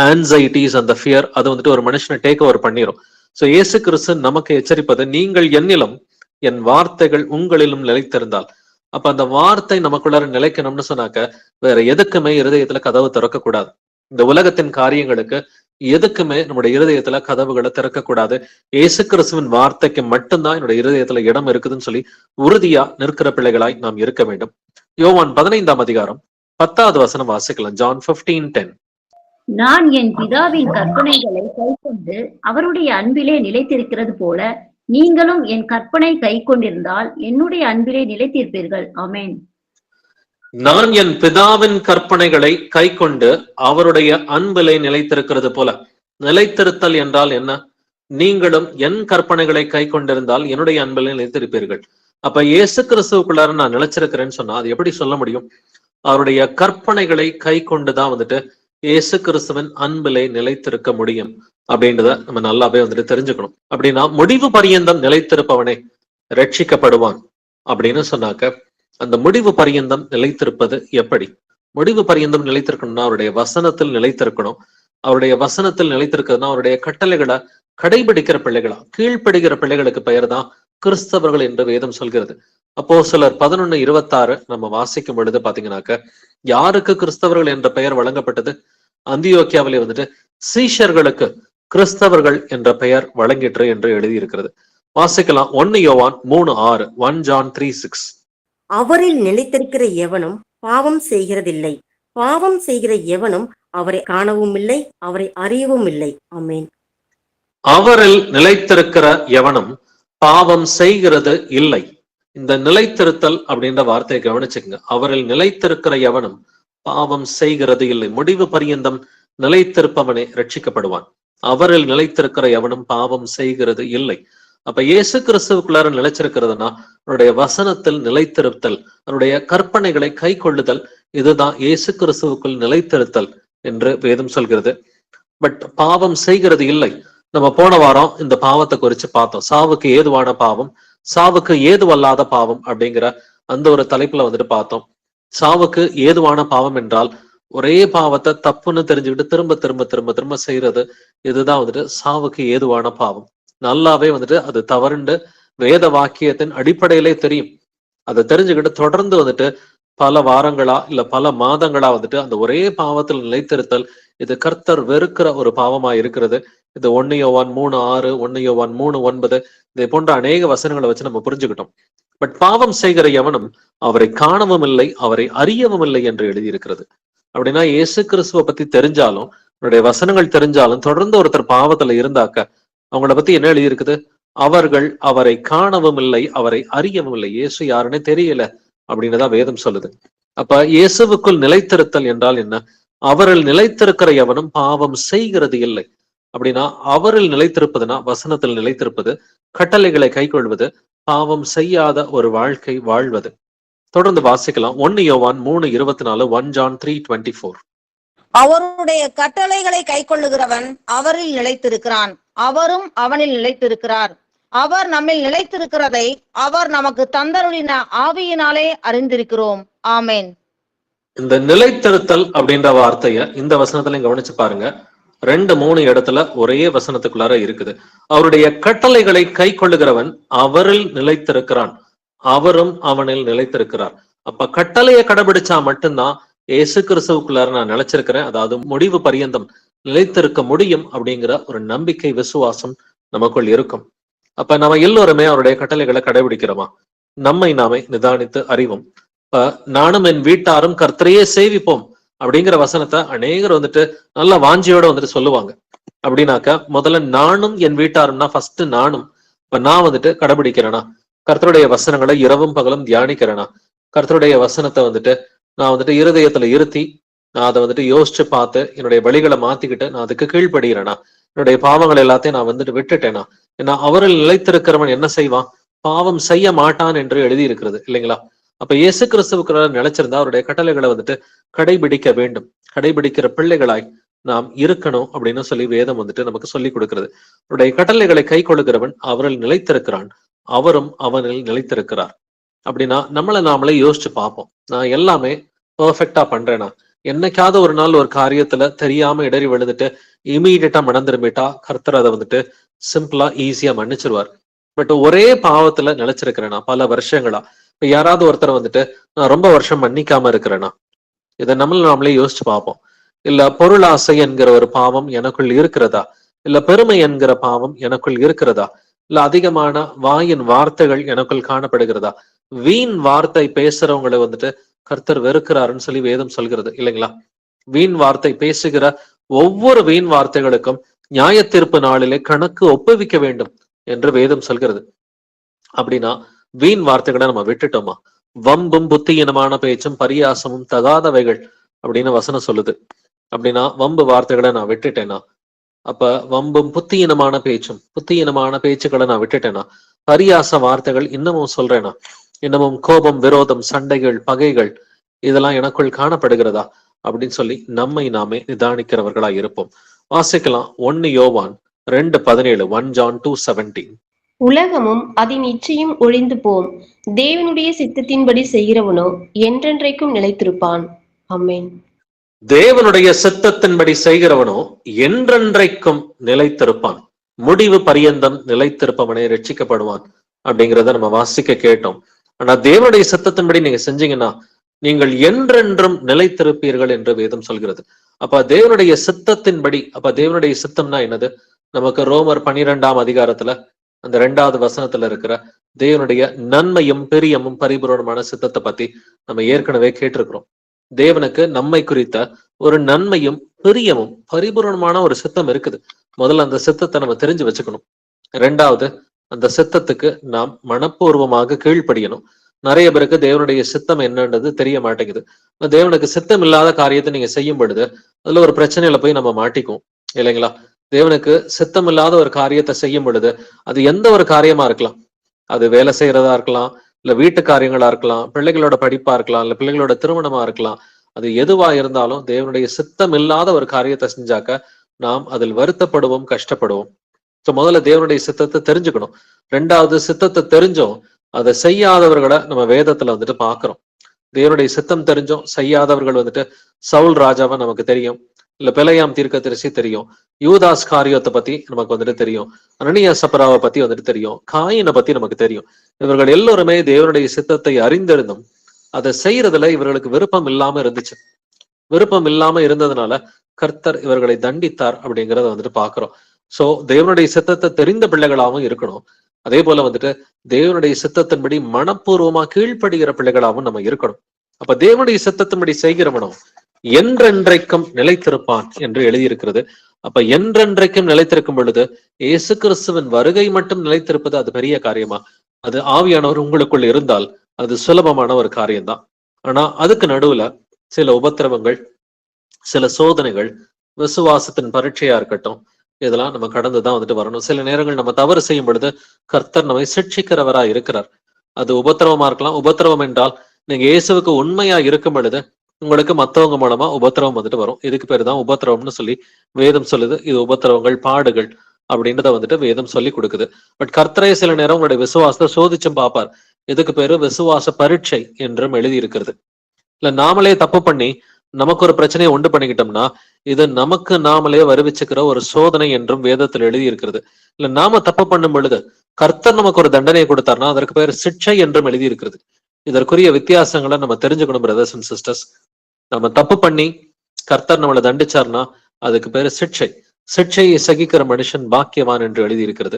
ஆன்சைட்டிஸ், அந்த ஃபியர், அது வந்துட்டு ஒரு மனுஷனை டேக் ஓவர் பண்ணிரும். சோ இயேசு கிறிஸ்து நமக்கு எச்சரிப்பது, நீங்கள் என்னிலும் என் வார்த்தைகள் உங்களிலும் நிலைத்திருந்தால். அப்ப அந்த வார்த்தை நமக்குள்ளார நிலைக்கணும்னு சொன்னாக்க வேற எதுக்குமே இருதயத்துல கதவு திறக்க கூடாது. இந்த உலகத்தின் காரியங்களுக்கு எதுக்குமே நம்முடைய இருதயத்துல கதவுகளை திறக்கக்கூடாது. இயேசு கிறிஸ்துவின் வார்த்தைக்கு மட்டும்தான் என்னுடைய இருதயத்துல இடம் இருக்குதுன்னு சொல்லி உறுதியா நிற்கிற பிள்ளைகளாய் நாம் இருக்க வேண்டும். யோவான் 15ஆம் அதிகாரம் 10வது வசனம் வாசிக்கலாம். ஜான் 15:10. நான் என் பிதாவின் கற்பனைகளை கைக்கொண்டு அவருடைய அன்பிலே நிலைத்திருக்கிறது போல நீங்களும் என் கற்பனை கை கொண்டிருந்தால் என்னுடைய அன்பிலே நிலைத்திருப்பீர்கள். ஆமென். நான் என் பிதாவின் கற்பனைகளை கை கொண்டு அவருடைய அன்பிலே நிலைத்திருக்கிறது போல. நிலைத்திருத்தல் என்றால் என்ன? நீங்களும் என் கற்பனைகளை கை கொண்டிருந்தால் என்னுடைய அன்பிலே நிலைத்திருப்பீர்கள். அப்ப இயேசு கிறிஸ்துவுக்குள்ளார நான் நிலைச்சிருக்கிறேன்னு சொன்னா அது எப்படி சொல்ல முடியும்? அவருடைய கற்பனைகளை கை கொண்டுதான் வந்துட்டு இயேசு கிறிஸ்துவின் அன்பிலே நிலைத்திருக்க முடியும் அப்படின்றத நம்ம நல்லாவே வந்துட்டு தெரிஞ்சுக்கணும். அப்படின்னா முடிவு பரியந்தம் நிலைத்திருப்பவனே ரட்சிக்கப்படுவான் அப்படின்னு சொன்னாக்க அந்த முடிவு பரியந்தம் நிலைத்திருப்பது எப்படி? முடிவு பரியந்தம் நிலைத்திருக்கணும்னா அவருடைய வசனத்தில் நிலைத்திருக்கணும். அவருடைய வசனத்தில் நிலைத்திருக்கிறதுனா அவருடைய கட்டளைகளை கடைபிடிக்கிற பிள்ளைகளா, கீழ்ப்படுகிற பிள்ளைகளுக்கு பெயர் தான் கிறிஸ்தவர்கள் என்று வேதம் சொல்கிறது. அப்போஸ்தலர் 11:26 நம்ம வாசிக்கும் பொழுது பாத்தீங்கன்னாக்க யாருக்கு கிறிஸ்தவர்கள் என்ற பெயர் வழங்கப்பட்டது? அந்தியோக்கியாவிலே வந்துட்டு சீஷர்களுக்கு கிறிஸ்தவர்கள் என்ற பெயர் வழங்கிற்று என்று எழுதியிருக்கிறது. வாசிக்கலாம். 1 யோவான் 3:6, 1 John 3:6. அவரில் நிலைத்திருக்கிற எவனும் பாவம் செய்கிறதில்லை, பாவம் செய்கிற எவனும் அவரை காணவும் இல்லை, அவரை அறியவும் இல்லை. ஆமென். அவரில் நிலைத்திருக்கிற எவனும் பாவம் செய்கிறது இல்லை. இந்த நிலைத்திருத்தல் அப்படின்ற வார்த்தையை கவனிச்சுக்கங்க. அவரில் நிலைத்திருக்கிற எவனும் பாவம் செய்கிறது இல்லை. முடிவு பரியந்தம் நிலைத்திருப்பவனே ரட்சிக்கப்படுவான். அவரில் நிலைத்திருக்கிற எவனும் பாவம் செய்கிறது இல்லை. அப்ப இயேசு கிறிஸ்துவுக்குள்ளார நிலைச்சிருக்கிறதுனா அவருடைய வசனத்தில் நிலைத்திருத்தல், அவருடைய கற்பனைகளை கை கொள்ளுதல், இதுதான் இயேசு கிறிஸ்துவுக்குள் நிலைத்திருத்தல் என்று வேதம் சொல்கிறது. பட் பாவம் செய்கிறது இல்லை. நம்ம போன வாரம் இந்த பாவத்தை குறிச்சு பார்த்தோம். சாவுக்கு ஏதுவான பாவம், சாவுக்கு ஏதுவல்லாத பாவம் அப்படிங்கிற அந்த ஒரு தலைப்புல வந்துட்டு பார்த்தோம். சாவுக்கு ஏதுவான பாவம் என்றால் ஒரே பாவத்தை தப்புன்னு தெரிஞ்சுக்கிட்டு திரும்ப திரும்ப திரும்ப திரும்ப செய்யறது, இதுதான் வந்துட்டு சாவுக்கு ஏதுவான பாவம். நல்லாவே வந்துட்டு அது தவறுண்டு வேத வாக்கியத்தின் அடிப்படையிலே தெரியும். அதை தெரிஞ்சுக்கிட்டு தொடர்ந்து வந்துட்டு பல வாரங்களா இல்ல பல மாதங்களா வந்துட்டு அந்த ஒரே பாவத்தில் நிலைத்திருத்தல், இது கர்த்தர் வெறுக்கிற ஒரு பாவமா இருக்கிறது. இது 1 யோவான் 3:6, 1 யோவான் 3:9 இதை போன்ற அநேக வசனங்களை வச்சு நம்ம புரிஞ்சுக்கிட்டோம். பட் பாவம் செய்கிற எவனும் அவரை காணவும் இல்லை, அவரை அறியவும் இல்லை என்று எழுதியிருக்கிறது. அப்படின்னா இயேசு கிறிஸ்துவை பத்தி தெரிஞ்சாலும் அவருடைய வசனங்கள் தெரிஞ்சாலும் தொடர்ந்து ஒருத்தர் பாவத்துல இருந்தாக்க அவங்கள பத்தி என்ன எழுதியிருக்குது? அவர்கள் அவரை காணவும் இல்லை, அவரை அறியவும் இல்லை. இயேசு யாருன்னே தெரியல அப்படின்னுதான் வேதம் சொல்லுது. அப்ப இயேசுவுக்குள் நிலைத்திருத்தல் என்றால் என்ன? அவரில் நிலைத்திருக்கிற எவனும் பாவம் செய்கிறது இல்லை. அப்படின்னா அவரில் நிலைத்திருப்பதுனா வசனத்தில் நிலைத்திருப்பது, கட்டளைகளை கைக்கொள்வது, பாவம் செய்யாத ஒரு வாழ்க்கை வாழ்வது. தொடர்ந்து வாசிக்கலாம். 1 யோவான் 3:24, 1 John 3:24. அவருடைய கட்டளைகளை கைக்கொள்ளுகிறவன் அவரில் நிலைத்திருக்கிறான், அவரும் அவனில் நிலைத்திருக்கிறார். அவர் நம்மில் நிலைத்திருக்கிறதை அவர் நமக்கு தந்தருளின ஆவியினாலே அறிந்திருக்கிறோம். ஆமென். இந்த நிலைத்திருத்தல் அப்படின்ற வார்த்தைய இந்த வசனத்துல கவனிச்சு பாருங்க. 2-3 இடத்துல ஒரே வசனத்துக்குள்ளார இருக்குது. அவருடைய கட்டளைகளை கை கொள்ளுகிறவன் அவரில் நிலைத்திருக்கிறான், அவரும் அவனில் நிலைத்திருக்கிறார். அப்ப கட்டளையை கடைபிடிச்சா மட்டும்தான் இயேசு கிறிஸ்துவுக்குள்ளார நான் நிலைச்சிருக்கிறேன், அதாவது முடிவு பரியந்தம் நிலைத்திருக்க முடியும் அப்படிங்கிற ஒரு நம்பிக்கை, விசுவாசம் நமக்குள் இருக்கும். அப்ப நம்ம எல்லோருமே அவருடைய கட்டளைகளை கடைபிடிக்கிறோமா? நம்மை நாமே நிதானித்து அறிவோம். இப்ப நானும் என் வீட்டாரும் கர்த்தரையே சேவிப்போம் அப்படிங்கிற வசனத்தை அநேகர் வந்துட்டு நல்ல வாஞ்சியோட வந்துட்டு சொல்லுவாங்க. அப்படின்னாக்க முதல்ல நானும் என் வீட்டாரும்னா ஃபர்ஸ்ட் நானும். இப்ப நான் வந்துட்டு கடைபிடிக்கிறேனா? கர்த்தருடைய வசனங்களை இரவும் பகலும் தியானிக்கிறேனா? கர்த்தருடைய வசனத்தை வந்துட்டு நான் வந்துட்டு இருதயத்துல இருத்தி நான் அதை வந்துட்டு யோசிச்சு பார்த்து என்னுடைய வழிகளை மாத்திக்கிட்டு நான் அதுக்கு கீழ்ப்படுகிறேனா? என்னுடைய பாவங்கள் எல்லாத்தையும் நான் வந்துட்டு விட்டுட்டேனா? ஏன்னா அவரில் நிலைத்திருக்கிறவன் என்ன செய்வான்? பாவம் செய்ய மாட்டான் என்று எழுதி இருக்கிறது இல்லைங்களா? அப்ப இயேசு கிறிஸ்துவுக்கு நிலைச்சிருந்தா அவருடைய கட்டளைகளை வந்துட்டு கடைபிடிக்க வேண்டும். கடைபிடிக்கிற பிள்ளைகளாய் நாம் இருக்கணும் அப்படின்னு சொல்லி வேதம் வந்துட்டு நமக்கு சொல்லி கொடுக்கிறது. அவருடைய கட்டளைகளை கை கொள்ளுகிறவன் அவரில் நிலைத்திருக்கிறான், அவரும் அவனில் நிலைத்திருக்கிறார். அப்படின்னா நம்மளை நாமளே யோசிச்சு பார்ப்போம். நான் எல்லாமே பெர்ஃபெக்டா பண்றேனா? என்னைக்காவது ஒரு நாள் ஒரு காரியத்துல தெரியாம இடறி விழுந்துட்டு இமீடியட்டா மனம் திரும்பிட்டா கர்த்தர் அதை வந்துட்டு சிம்பிளா ஈஸியா மன்னிச்சிருவார். பட் ஒரே பாவத்துல நிலைச்சிருக்கிறேனா பல வருஷங்களா? இப்ப யாராவது ஒருத்தர் வந்துட்டு நான் ரொம்ப வருஷம் மன்னிக்காம இருக்கிறேனா? இதை நாமளே யோசிச்சு பார்ப்போம். இல்ல பொருளாசை என்கிற ஒரு பாவம் எனக்குள் இருக்கிறதா? இல்ல பெருமை என்கிற பாவம் எனக்குள் இருக்கிறதா? இல்ல அதிகமான வாயின் வார்த்தைகள் எனக்குள் காணப்படுகிறதா? வீண் வார்த்தை பேசுறவங்களை வந்துட்டு கர்த்தர் வெறுக்கிறாருன்னு சொல்லி வேதம் சொல்கிறது இல்லைங்களா? வீண் வார்த்தை பேசுகிற ஒவ்வொரு வீண் வார்த்தைகளுக்கும் நியாய தீர்ப்பு நாளிலே கணக்கு ஒப்புவிக்க வேண்டும் என்று வேதம் சொல்கிறது. அப்படின்னா வீண் வார்த்தைகளை நம்ம விட்டுட்டோமா? வம்பும் புத்தியினமான பேச்சும் பரியாசமும் தகாதவைகள் அப்படின்னு வசனம் சொல்லுது. அப்படின்னா வம்பு வார்த்தைகளை நான் விட்டுட்டேனா? அப்ப வம்பும் புத்தியினமான பேச்சுக்களை நான் விட்டுட்டேனா? பரியாச வார்த்தைகள் இன்னமும் சொல்றேனா? இன்னமும் கோபம், விரோதம், சண்டைகள், பகைகள் இதெல்லாம் எனக்குள் காணப்படுகிறதா அப்படின்னு சொல்லி நம்மை நாமே நிதானிக்கிறவர்களா இருப்போம். வாசிக்கலாம் 1 யோவான் 2:17. 1 John 2:17. உலகமும் அதன் இச்சையும் ஒழிந்து போம், தேவனுடைய சித்தத்தின்படி செய்கிறவனோ என்றென்றைக்கும் நிலைத்திருப்பான். ஆமென். தேவனுடைய சித்தத்தின்படி செய்கிறவனோ என்றென்றைக்கும் நிலைத்திருப்பான். முடிவு பரியந்தம் நிலைத்திருப்பவனே ரட்சிக்கப்படுவான் அப்படிங்கிறத நம்ம வாசிக்க கேட்டோம். ஆனா தேவனுடைய சித்தத்தின்படி நீங்க செஞ்சீங்கன்னா நீங்கள் என்றென்றும் நிலைத்திருப்பீர்கள் என்று வேதம் சொல்கிறது. அப்ப தேவனுடைய சித்தத்தின்படி, அப்ப தேவனுடைய சித்தம்னா என்னது? நமக்கு ரோமர் 12ஆம் அதிகாரத்துல அந்த 2வது வசனத்துல இருக்கிற தேவனுடைய நன்மையும் பெரியமும் பரிபூரணமான சித்தத்தை பத்தி நம்ம ஏற்கனவே கேட்டிருக்கிறோம். தேவனுக்கு நம்மை குறித்த ஒரு நன்மையும் பெரியமும் பரிபூரணமான ஒரு சித்தம் இருக்குது. முதல்ல அந்த சித்தத்தை நம்ம தெரிஞ்சு வச்சுக்கணும். 2வது, அந்த சித்தத்துக்கு நாம் மனப்பூர்வமாக கீழ்ப்படியணும். நிறைய பேருக்கு தேவனுடைய சித்தம் என்னன்றது தெரிய மாட்டேங்குது. தேவனுக்கு சித்தம் இல்லாத காரியத்தை நீங்க செய்யும் பொழுது அதுல ஒரு பிரச்சனையில போய் நம்ம மாட்டிக்குவோம் இல்லைங்களா? தேவனுக்கு சித்தம் இல்லாத ஒரு காரியத்தை செய்யும் பொழுது அது எந்த ஒரு காரியமா இருக்கலாம், அது வேலை செய்யறதா இருக்கலாம், இல்ல வீட்டு காரியங்களா இருக்கலாம், பிள்ளைகளோட படிப்பா இருக்கலாம், இல்ல பிள்ளைகளோட திருமணமா இருக்கலாம். அது எதுவா இருந்தாலும் தேவனுடைய சித்தம் இல்லாத ஒரு காரியத்தை செஞ்சாக்க நாம் அதில் வருத்தப்படுவோம், கஷ்டப்படுவோம். முதல்ல தேவனுடைய சித்தத்தை தெரிஞ்சுக்கணும். 2வது, சித்தத்தை தெரிஞ்சோம் அதை செய்யாதவர்களை நம்ம வேதத்துல வந்துட்டு பாக்குறோம். தேவனுடைய சித்தம் தெரிஞ்சோம் செய்யாதவர்கள் வந்துட்டு சவுல் ராஜாவை நமக்கு தெரியும், இல்ல பிலேயாம் தீர்க்கதரிசி தெரியும், யூதாஸ் காரியத்தை பத்தி நமக்கு வந்துட்டு தெரியும், அனனியா சப்பராவை பத்தி வந்துட்டு தெரியும், காயினை பத்தி நமக்கு தெரியும். இவர்கள் எல்லோருமே தேவனுடைய சித்தத்தை அறிந்திருந்தும் அதை செய்யறதுல இவர்களுக்கு விருப்பம் இல்லாம இருந்துச்சு. விருப்பம் இல்லாம இருந்ததுனால கர்த்தர் இவர்களை தண்டித்தார் அப்படிங்கிறத வந்துட்டு பாக்குறோம். சோ தேவனுடைய சித்தத்தை தெரிந்த பிள்ளைகளாகவும் இருக்கணும். அதே போல வந்துட்டு தேவனுடைய சித்தத்தின்படி மனப்பூர்வமா கீழ்ப்படுகிற பிள்ளைகளாகவும் நம்ம இருக்கணும். அப்ப தேவனுடைய சித்தத்தின்படி செய்கிறவனும் என்றென்றைக்கும் நிலைத்திருப்பான் என்று எழுதியிருக்கிறது. அப்ப என்றென்றைக்கும் நிலைத்திருக்கும் பொழுது இயேசு கிறிஸ்துவின் வருகை மட்டும் நிலைத்திருப்பது அது பெரிய காரியமா? அது ஆவியானவர் உங்களுக்குள் இருந்தால் அது சுலபமான ஒரு காரியம்தான். ஆனா அதுக்கு நடுவுல சில உபத்திரவங்கள், சில சோதனைகள், விசுவாசத்தின் பரீட்சையா இருக்கட்டும், இதெல்லாம் நம்ம கடந்துதான் வந்துட்டு வரணும். சில நேரங்கள் நம்ம தவறு செய்யும் பொழுது கர்த்தர் நம்மை சிட்சிக்கிறவரா இருக்கிறார். அது உபத்திரவமா இருக்கலாம். உபத்திரவம் என்றால் நீங்க இயேசுவுக்கு உண்மையா இருக்கும் பொழுது உங்களுக்கு மத்தவங்க மூலமா உபத்திரவம் வந்துட்டு வரும். இதுக்கு பேரு தான் உபத்திரவம்னு சொல்லி வேதம் சொல்லுது. இது உபத்திரவங்கள், பாடுகள் அப்படின்றத வந்துட்டு வேதம் சொல்லி கொடுக்குது. பட் கர்த்தரே சில நேரம் உங்களுடைய விசுவாசத்தை சோதிச்சும் பார்ப்பார். இதுக்கு பேரு விசுவாச பரீட்சை என்றும் எழுதி இருக்கிறது. இல்ல நாமளே தப்பு பண்ணி நமக்கு ஒரு பிரச்சனையை உண்டு பண்ணிக்கிட்டோம்னா இது நமக்கு நாமளே வருவிச்சுக்கிற ஒரு சோதனை என்றும் வேதத்தில் எழுதி இருக்கிறது. இல்ல நாம தப்பு பண்ணும் பொழுது கர்த்தர் நமக்கு ஒரு தண்டனையை கொடுத்தார்னா அதற்கு பேர் சிட்சை என்றும் எழுதி இருக்கிறது. இதற்குரிய வித்தியாசங்களை நம்ம தெரிஞ்சுக்கணும் பிரதர்ஸ் அண்ட் சிஸ்டர்ஸ். நம்ம தப்பு பண்ணி கர்த்தர் நம்மளை தண்டிச்சார்னா அதுக்கு பேரு சிட்சை. சிட்சையை சகிக்கிற மனுஷன் பாக்கியவான் என்று எழுதி இருக்கிறது.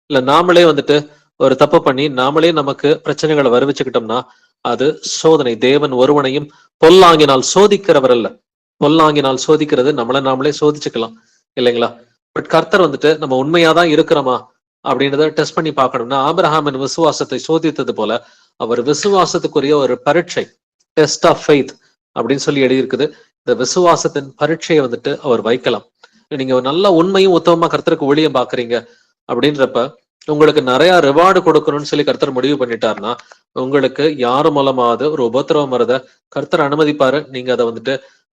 இல்ல நாமளே வந்துட்டு ஒரு தப்பு பண்ணி நாமளே நமக்கு பிரச்சனைகளை வருவிச்சுக்கிட்டோம்னா அது சோதனை. தேவன் ஒருவனையும் பொல்லாங்கினால் சோதிக்கிறவர் அல்ல. பொல்லாங்கினால் சோதிக்கிறது நம்மளை நாமளே சோதிச்சுக்கலாம் இல்லைங்களா? பட் கர்த்தர் வந்துட்டு நம்ம உண்மையாதான் இருக்கிறோமா அப்படின்றத டெஸ்ட் பண்ணி பார்க்கணும்னா ஆபிரகாமின் விசுவாசத்தை சோதித்தது போல அவர் விசுவாசத்துக்குரிய ஒரு பரீட்சை, டெஸ்ட் ஆஃப் ஃபெய்த் அப்படின்னு சொல்லி எழுதியிருக்குது. இந்த விசுவாசத்தின் பரீட்சையை வந்துட்டு அவர் வைக்கலாம். நீங்க நல்ல உண்மையும் உத்தமமா கர்த்தருக்கு ஊழியம் பாக்குறீங்க, அப்படின்றப்ப உங்களுக்கு நிறைய ரிவார்டு கொடுக்கணும்னு சொல்லி கர்த்தர் முடிவு பண்ணிட்டாருன்னா உங்களுக்கு யாரு மூலமாவது ஒரு உபத்திரவம் வரத கர்த்தர் அனுமதிப்பாரு. நீங்க அதை வந்துட்டு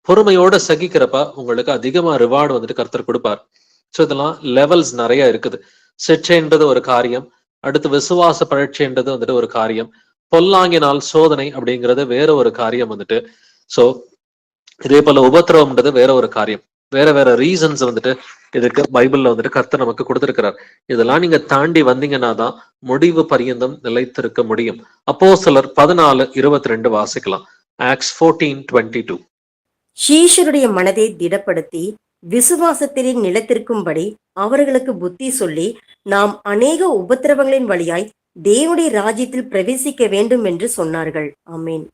பொறுமையோட சகிக்கிறப்ப உங்களுக்கு அதிகமா ரிவார்டு வந்துட்டு கர்த்தர் கொடுப்பாரு. ஸோ இதெல்லாம் லெவல்ஸ் நிறைய இருக்குது. சிக்ஷைன்றது ஒரு காரியம், அடுத்து விசுவாச பரீட்சைன்றது வந்துட்டு ஒரு காரியம், பொல்லாங்கினால் சோதனை அப்படிங்கிறது வேற ஒரு காரியம் வந்துட்டு. ஸோ இதே போல உபத்திரவம்ன்றது வேற ஒரு காரியம். வேற வேற ரீசன்ஸ் வந்துட்டு இதுக்கு பைபிள்ல வந்துட்டு கர்த்தர் நமக்கு கொடுத்திருக்கிறார். இதெல்லாம் நீங்க தாண்டி வந்தீங்கன்னா தான் முடிவு பரியந்தம் நிலைத்திருக்க முடியும். அப்போஸ்தலர் 14:22 வாசிக்கலாம். ஆக்ட்ஸ் 14:22. சீஷருடைய மனதை திடப்படுத்தி விசுவாசத்திலே நிலைத்திருக்கும்படி அவர்களுக்கு புத்தி சொல்லி, நாம் அநேக உபத்திரவங்களின் வழியாய் தேவனுடைய ராஜ்யத்தில் பிரவேசிக்க வேண்டும் என்று சொன்னார்கள். ஆமென்.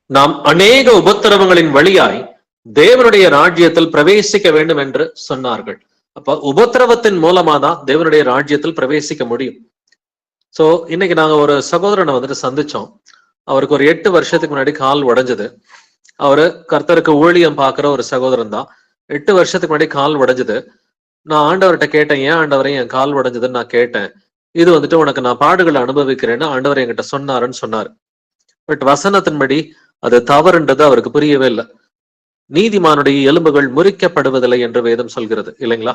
நாம் அநேக உபத்திரவங்களின் வழியாய் தேவனுடைய ராஜ்யத்தில் பிரவேசிக்க வேண்டும் என்று சொன்னார்கள். அப்ப உபத்திரவத்தின் மூலமா தான் தேவனுடைய ராஜ்யத்தில் பிரவேசிக்க முடியும். சோ இன்னைக்கு நாங்க ஒரு சகோதரனை வந்துட்டு சந்திச்சோம். அவருக்கு ஒரு 8 வருஷத்துக்கு முன்னாடி கால் உடைஞ்சது. அவரு கர்த்தருக்கு ஊழியம் பாக்குற ஒரு சகோதரன் தான். 8 வருஷத்துக்கு முன்னாடி கால் உடைஞ்சது. நான் ஆண்டவர்கிட்ட கேட்டேன், ஏன் ஆண்டவரே என் கால் உடைஞ்சதுன்னு நான் கேட்டேன். இது வந்துட்டு உனக்கு நான் பாடுகளை அனுபவிக்கிறேன்னு ஆண்டவர் என்கிட்ட சொன்னாருன்னு சொன்னார். பட் வசனத்தின்படி அது தவறுன்றது அவருக்கு புரியவே இல்லை. நீதிமானுடைய எலும்புகள் முறிக்கப்படுவதில்லை என்று வேதம் சொல்கிறது இல்லைங்களா?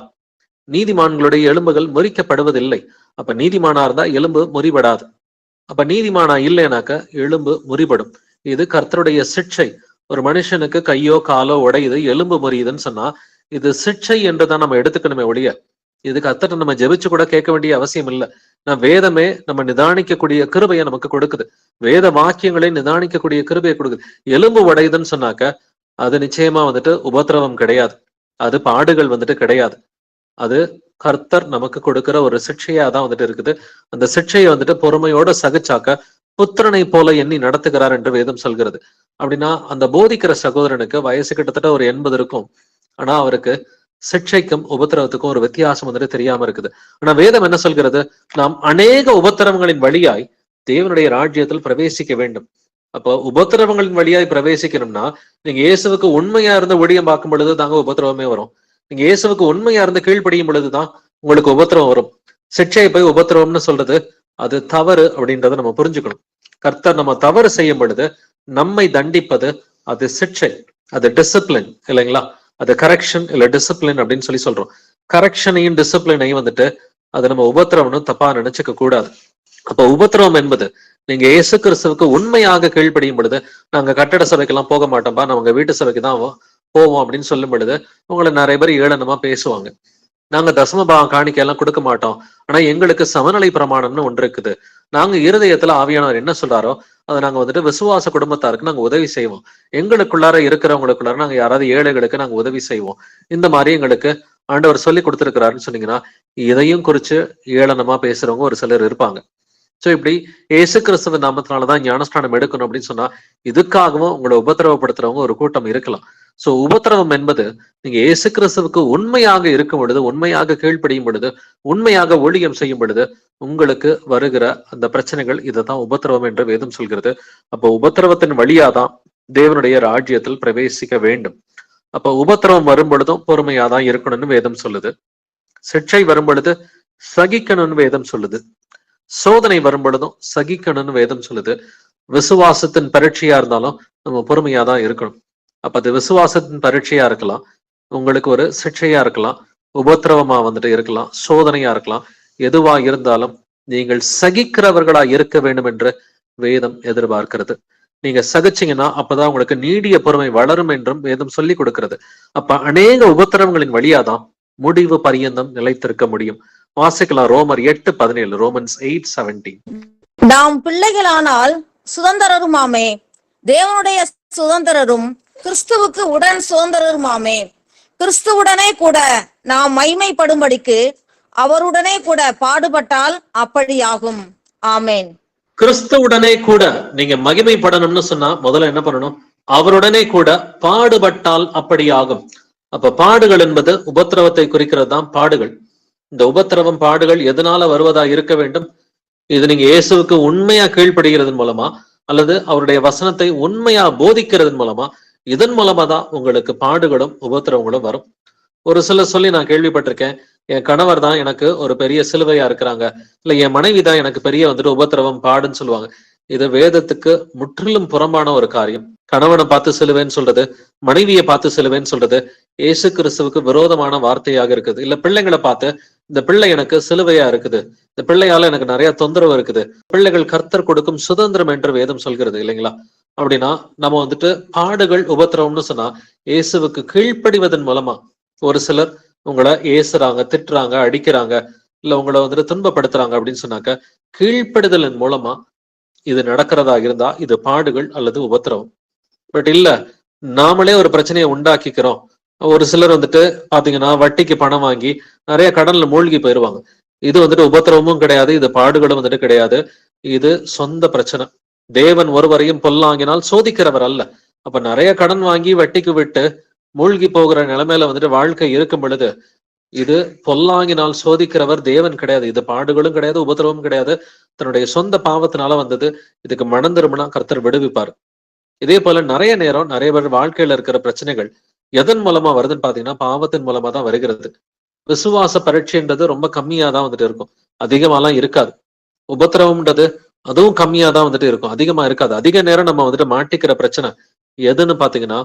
நீதிமான்களுடைய எலும்புகள் முறிக்கப்படுவதில்லை. அப்ப நீதிமானா இருந்தா எலும்பு முறிபடாது. அப்ப நீதிமானா இல்லைனாக்க எலும்பு முறிபடும். இது கர்த்தருடைய சிக்ஷை. ஒரு மனுஷனுக்கு கையோ காலோ உடையுது, எலும்பு முறியுதுன்னு சொன்னா இது சிக்ஷை என்றுதான் நம்ம எடுத்துக்கணுமே ஒழிய இது கர்த்தரை நம்ம ஜெபிச்சு கூட கேட்க வேண்டிய அவசியம் இல்லை. வேதமே நம்ம நிதானிக்கக்கூடிய கிருபையை நமக்கு கொடுக்குது. வேத வாக்கியங்களை நிதானிக்கக்கூடிய கிருபையை கொடுக்குது. எலும்பு உடையுதுன்னு சொன்னாக்க அது நிச்சயமா வந்துட்டு உபத்திரவம் கிடையாது, அது பாடுகள் வந்துட்டு கிடையாது. அது கர்த்தர் நமக்கு கொடுக்கிற ஒரு சிக்ஷையா தான் வந்துட்டு இருக்குது. அந்த சிக்ஷையை வந்துட்டு பொறுமையோட சகிச்சாக்க புத்திரனை போல எண்ணி நடத்துகிறார் என்று வேதம் சொல்கிறது. அப்படின்னா அந்த போதிக்கிற சகோதரனுக்கு வயசு கிட்டத்தட்ட ஒரு 80 இருக்கும். ஆனா அவருக்கு சிக்ஷைக்கும் உபத்திரவத்துக்கும் ஒரு வித்தியாசம் வந்துட்டு தெரியாம இருக்குது. ஆனா வேதம் என்ன சொல்கிறது? நாம் அநேக உபத்திரவங்களின் வழியாய் தேவனுடைய ராஜ்யத்தில் பிரவேசிக்க வேண்டும். அப்போ உபத்திரவங்களின் வழியாய் பிரவேசிக்கணும்னா நீங்க இயேசுவுக்கு உண்மையா இருந்து ஊழியம் பார்க்கும் பொழுது தாங்க உபத்திரவமே வரும். நீங்க இயேசுவுக்கு உண்மையா இருந்து கீழ்ப்படியும் பொழுதுதான் உங்களுக்கு உபத்திரவம் வரும். சிக்ஷையை போய் உபத்திரவம்னு சொல்றது அது தவறு அப்படின்றத நம்ம புரிஞ்சுக்கணும். கர்த்தர் நம்ம தவறு செய்யும் பொழுது நம்மை தண்டிப்பது அது சிக்ஷை, அது டிசிப்ளின் இல்லைங்களா? அது கரெக்ஷன் இல்ல டிசிப்ளின் அப்படின்னு சொல்லி சொல்றோம். கரெக்ஷனையும் டிசிப்ளினையும் வந்துட்டு அதை நம்ம உபத்திரவம்னு தப்பா நினைச்சுக்க கூடாது. அப்ப உபத்திரவம் என்பது நீங்க இயேசு கிறிஸ்துவுக்கு உண்மையாக கீழ்ப்படியும் பொழுது, நாங்க கட்டட சபைக்கெல்லாம் போக மாட்டோம்பா, நாங்க வீட்டு சபைக்கு தான் போவோம் அப்படின்னு சொல்லும் பொழுது உங்களை நிறைய பேர் ஏளனமா பேசுவாங்க. நாங்க தசமபாகம் காணிக்கையெல்லாம் கொடுக்க மாட்டோம், ஆனா எங்களுக்கு சமநிலை பிரமாணம்னு ஒன்று இருக்குது. நாங்க இருதயத்துல ஆவியானவர் என்ன சொல்றாரோ அதை நாங்க வந்துட்டு விசுவாச குடும்பத்தாருக்கு நாங்க உதவி செய்வோம். எங்களுக்குள்ளார இருக்கிறவங்களுக்குள்ளார நாங்க யாராவது ஏழைகளுக்கு நாங்க உதவி செய்வோம். இந்த மாதிரி எங்களுக்கு ஆண்டவர் சொல்லி கொடுத்துருக்கிறாருன்னு சொன்னீங்கன்னா இதையும் குறிச்சு ஏளனமா பேசுறவங்க ஒரு சிலர் இருப்பாங்க. சோ இப்படி இயேசு கிறிஸ்துவ நாமத்தினாலதான் ஞானஸ்நானம் எடுக்கணும் அப்படின்னு சொன்னா இதுக்காகவும் உங்களை உபத்திரவப்படுத்துறவங்க ஒரு கூட்டம் இருக்கலாம். சோ உபத்திரவம் என்பது நீங்க இயேசு கிறிஸ்துவுக்கு உண்மையாக இருக்கும் பொழுது, உண்மையாக கீழ்ப்படியும் பொழுது, உண்மையாக ஊழியம் செய்யும் பொழுது உங்களுக்கு வருகிற அந்த பிரச்சனைகள் இதைதான் உபத்திரவம் என்று வேதம் சொல்கிறது. அப்போ உபத்திரவத்தின் வழியாதான் தேவனுடைய ராஜ்யத்தில் பிரவேசிக்க வேண்டும். அப்ப உபத்திரவம் வரும் பொழுதும் பொறுமையாதான் இருக்கணும்னு வேதம் சொல்லுது. சிக்ஷை வரும் பொழுது சகிக்கணும்னு வேதம் சொல்லுது. சோதனை வரும் பொழுதும் சகிக்கணும்னு வேதம் சொல்லுது. விசுவாசத்தின் பரீட்சையா இருந்தாலும் நம்ம பொறுமையாதான் இருக்கணும். அப்ப அது விசுவாசத்தின் பரீட்சையா இருக்கலாம், உங்களுக்கு ஒரு சிக்ஷையா இருக்கலாம், உபத்திரவமா வந்துட்டு இருக்கலாம், சோதனையா இருக்கலாம். எதுவா இருந்தாலும் நீங்கள் சகிக்கிறவர்களா இருக்க வேண்டும் என்று வேதம் எதிர்பார்க்கிறது. நீங்க சகிச்சீங்கன்னா அப்பதான் உங்களுக்கு நீடிய பொறுமை வளரும் என்றும் வேதம் சொல்லி கொடுக்கிறது. அப்ப அநேக உபத்திரவங்களின் வழியாதான் முடிவு பரியந்தம் நிலைத்திருக்க முடியும். வாசிக்கலாம் ரோமர் 8:17. ரோமன்ஸ் 8:17. நாம் பிள்ளைகளானால் சுதந்திரருமாமே, தேவனுடைய சுதந்திரரும் கிறிஸ்துவுக்கு உடன் சுதந்திரருமாமே. கிறிஸ்துவுடனே கூட நாம் மைமைப்படும்படிக்கு அவருடனே கூட பாடுபட்டால் அப்படியாகும். ஆமேன். கிறிஸ்துவுடனே கூட நீங்க மகிமைப்படணும்னு சொன்னா முதல்ல என்ன பண்ணணும்? அவருடனே கூட பாடுபட்டால் அப்படியாகும். அப்ப பாடுகள் என்பது உபத்திரவத்தை குறிக்கிறது தான் பாடுகள். இந்த உபத்திரவம் பாடுகள் எதனால வருவதா இருக்க வேண்டும்? இது நீங்க இயேசுவுக்கு உண்மையா கீழ்ப்படுகிறதன் மூலமா அல்லது அவருடைய வசனத்தை உண்மையா போதிக்கிறதன் மூலமா, இதன் மூலமா தான் உங்களுக்கு பாடுகளும் உபத்திரவங்களும் வரும். ஒரு சிலர் சொல்லி நான் கேள்விப்பட்டிருக்கேன், என் கணவர் தான் எனக்கு ஒரு பெரிய சிலுவையா இருக்கிறாங்க, இல்ல என் மனைவி தான் எனக்கு பெரிய வந்துட்டு உபத்திரவம் பாடுன்னு சொல்லுவாங்க. இது வேதத்துக்கு முற்றிலும் புறம்பான ஒரு காரியம். கணவனை பார்த்து சிலுவைன்னு சொல்றது, மனைவியை பார்த்து சிலுவைன்னு சொல்றது இயேசு கிறிஸ்துவுக்கு விரோதமான வார்த்தையாக இருக்குது. இல்ல பிள்ளைங்களை பார்த்து இந்த பிள்ளை எனக்கு சிலுவையா இருக்குது, இந்த பிள்ளையால எனக்கு நிறைய தொந்தரவு இருக்குது, பிள்ளைகள் கர்த்தர் கொடுக்கும் சுதந்திரம் என்று வேதம் சொல்கிறது இல்லைங்களா? அப்படின்னா நம்ம வந்துட்டு பாடுகள் உபத்திரவம்னு சொன்னா இயேசுவுக்கு கீழ்ப்படிவதன் மூலமா, ஒரு சிலர் உங்களை ஏசுறாங்க, திட்டுறாங்க, அடிக்கிறாங்க, இல்ல உங்களை வந்துட்டு துன்பப்படுத்துறாங்க அப்படின்னு சொன்னாக்க கீழ்ப்படிதலின் மூலமா இது நடக்கிறதா இருந்தா இது பாடுகள் அல்லது உபத்திரவம். பட் இல்ல, நாமளே ஒரு பிரச்சனையை உண்டாக்கிக்கிறோம். ஒரு சிலர் வந்துட்டு பாத்தீங்கன்னா வட்டிக்கு பணம் வாங்கி நிறைய கடன்ல மூழ்கி போயிருவாங்க. இது வந்துட்டு உபத்திரவமும் கிடையாது, இது பாடுகளும் வந்துட்டு கிடையாது, இது சொந்த பிரச்சனை. தேவன் ஒருவரையும் பொல்லாங்கினால் சோதிக்கிறவர் அல்ல. அப்ப நிறைய கடன் வாங்கி வட்டிக்கு விட்டு மூழ்கி போகிற நிலைமையில வந்துட்டு வாழ்க்கை இருக்கும் பொழுது இது பொல்லாங்கினால் சோதிக்கிறவர் தேவன் கிடையாது, இது பாடுகளும் கிடையாது, உபத்திரவமும் கிடையாது, தன்னுடைய சொந்த பாவத்தினால வந்தது. இதுக்கு மனம் திரும்பினா கர்த்தர் விடுவிப்பார். இதே போல நிறைய நேரம் நிறைய பேர் வாழ்க்கையில இருக்கிற பிரச்சனைகள் எதன் மூலமா வருதுன்னு பாத்தீங்கன்னா பாவத்தின் மூலமா தான் வருகிறது. விசுவாச பரீட்சைன்றது ரொம்ப கம்மியா தான் வந்துட்டு இருக்கும், அதிகமாலாம் இருக்காது. உபத்திரவம்ன்றது அதுவும் கம்மியா தான் வந்துட்டு இருக்கும், அதிகமா இருக்காது. அதிக நேரம் நம்ம வந்துட்டு மாட்டிக்கிற பிரச்சனை எதுன்னு பாத்தீங்கன்னா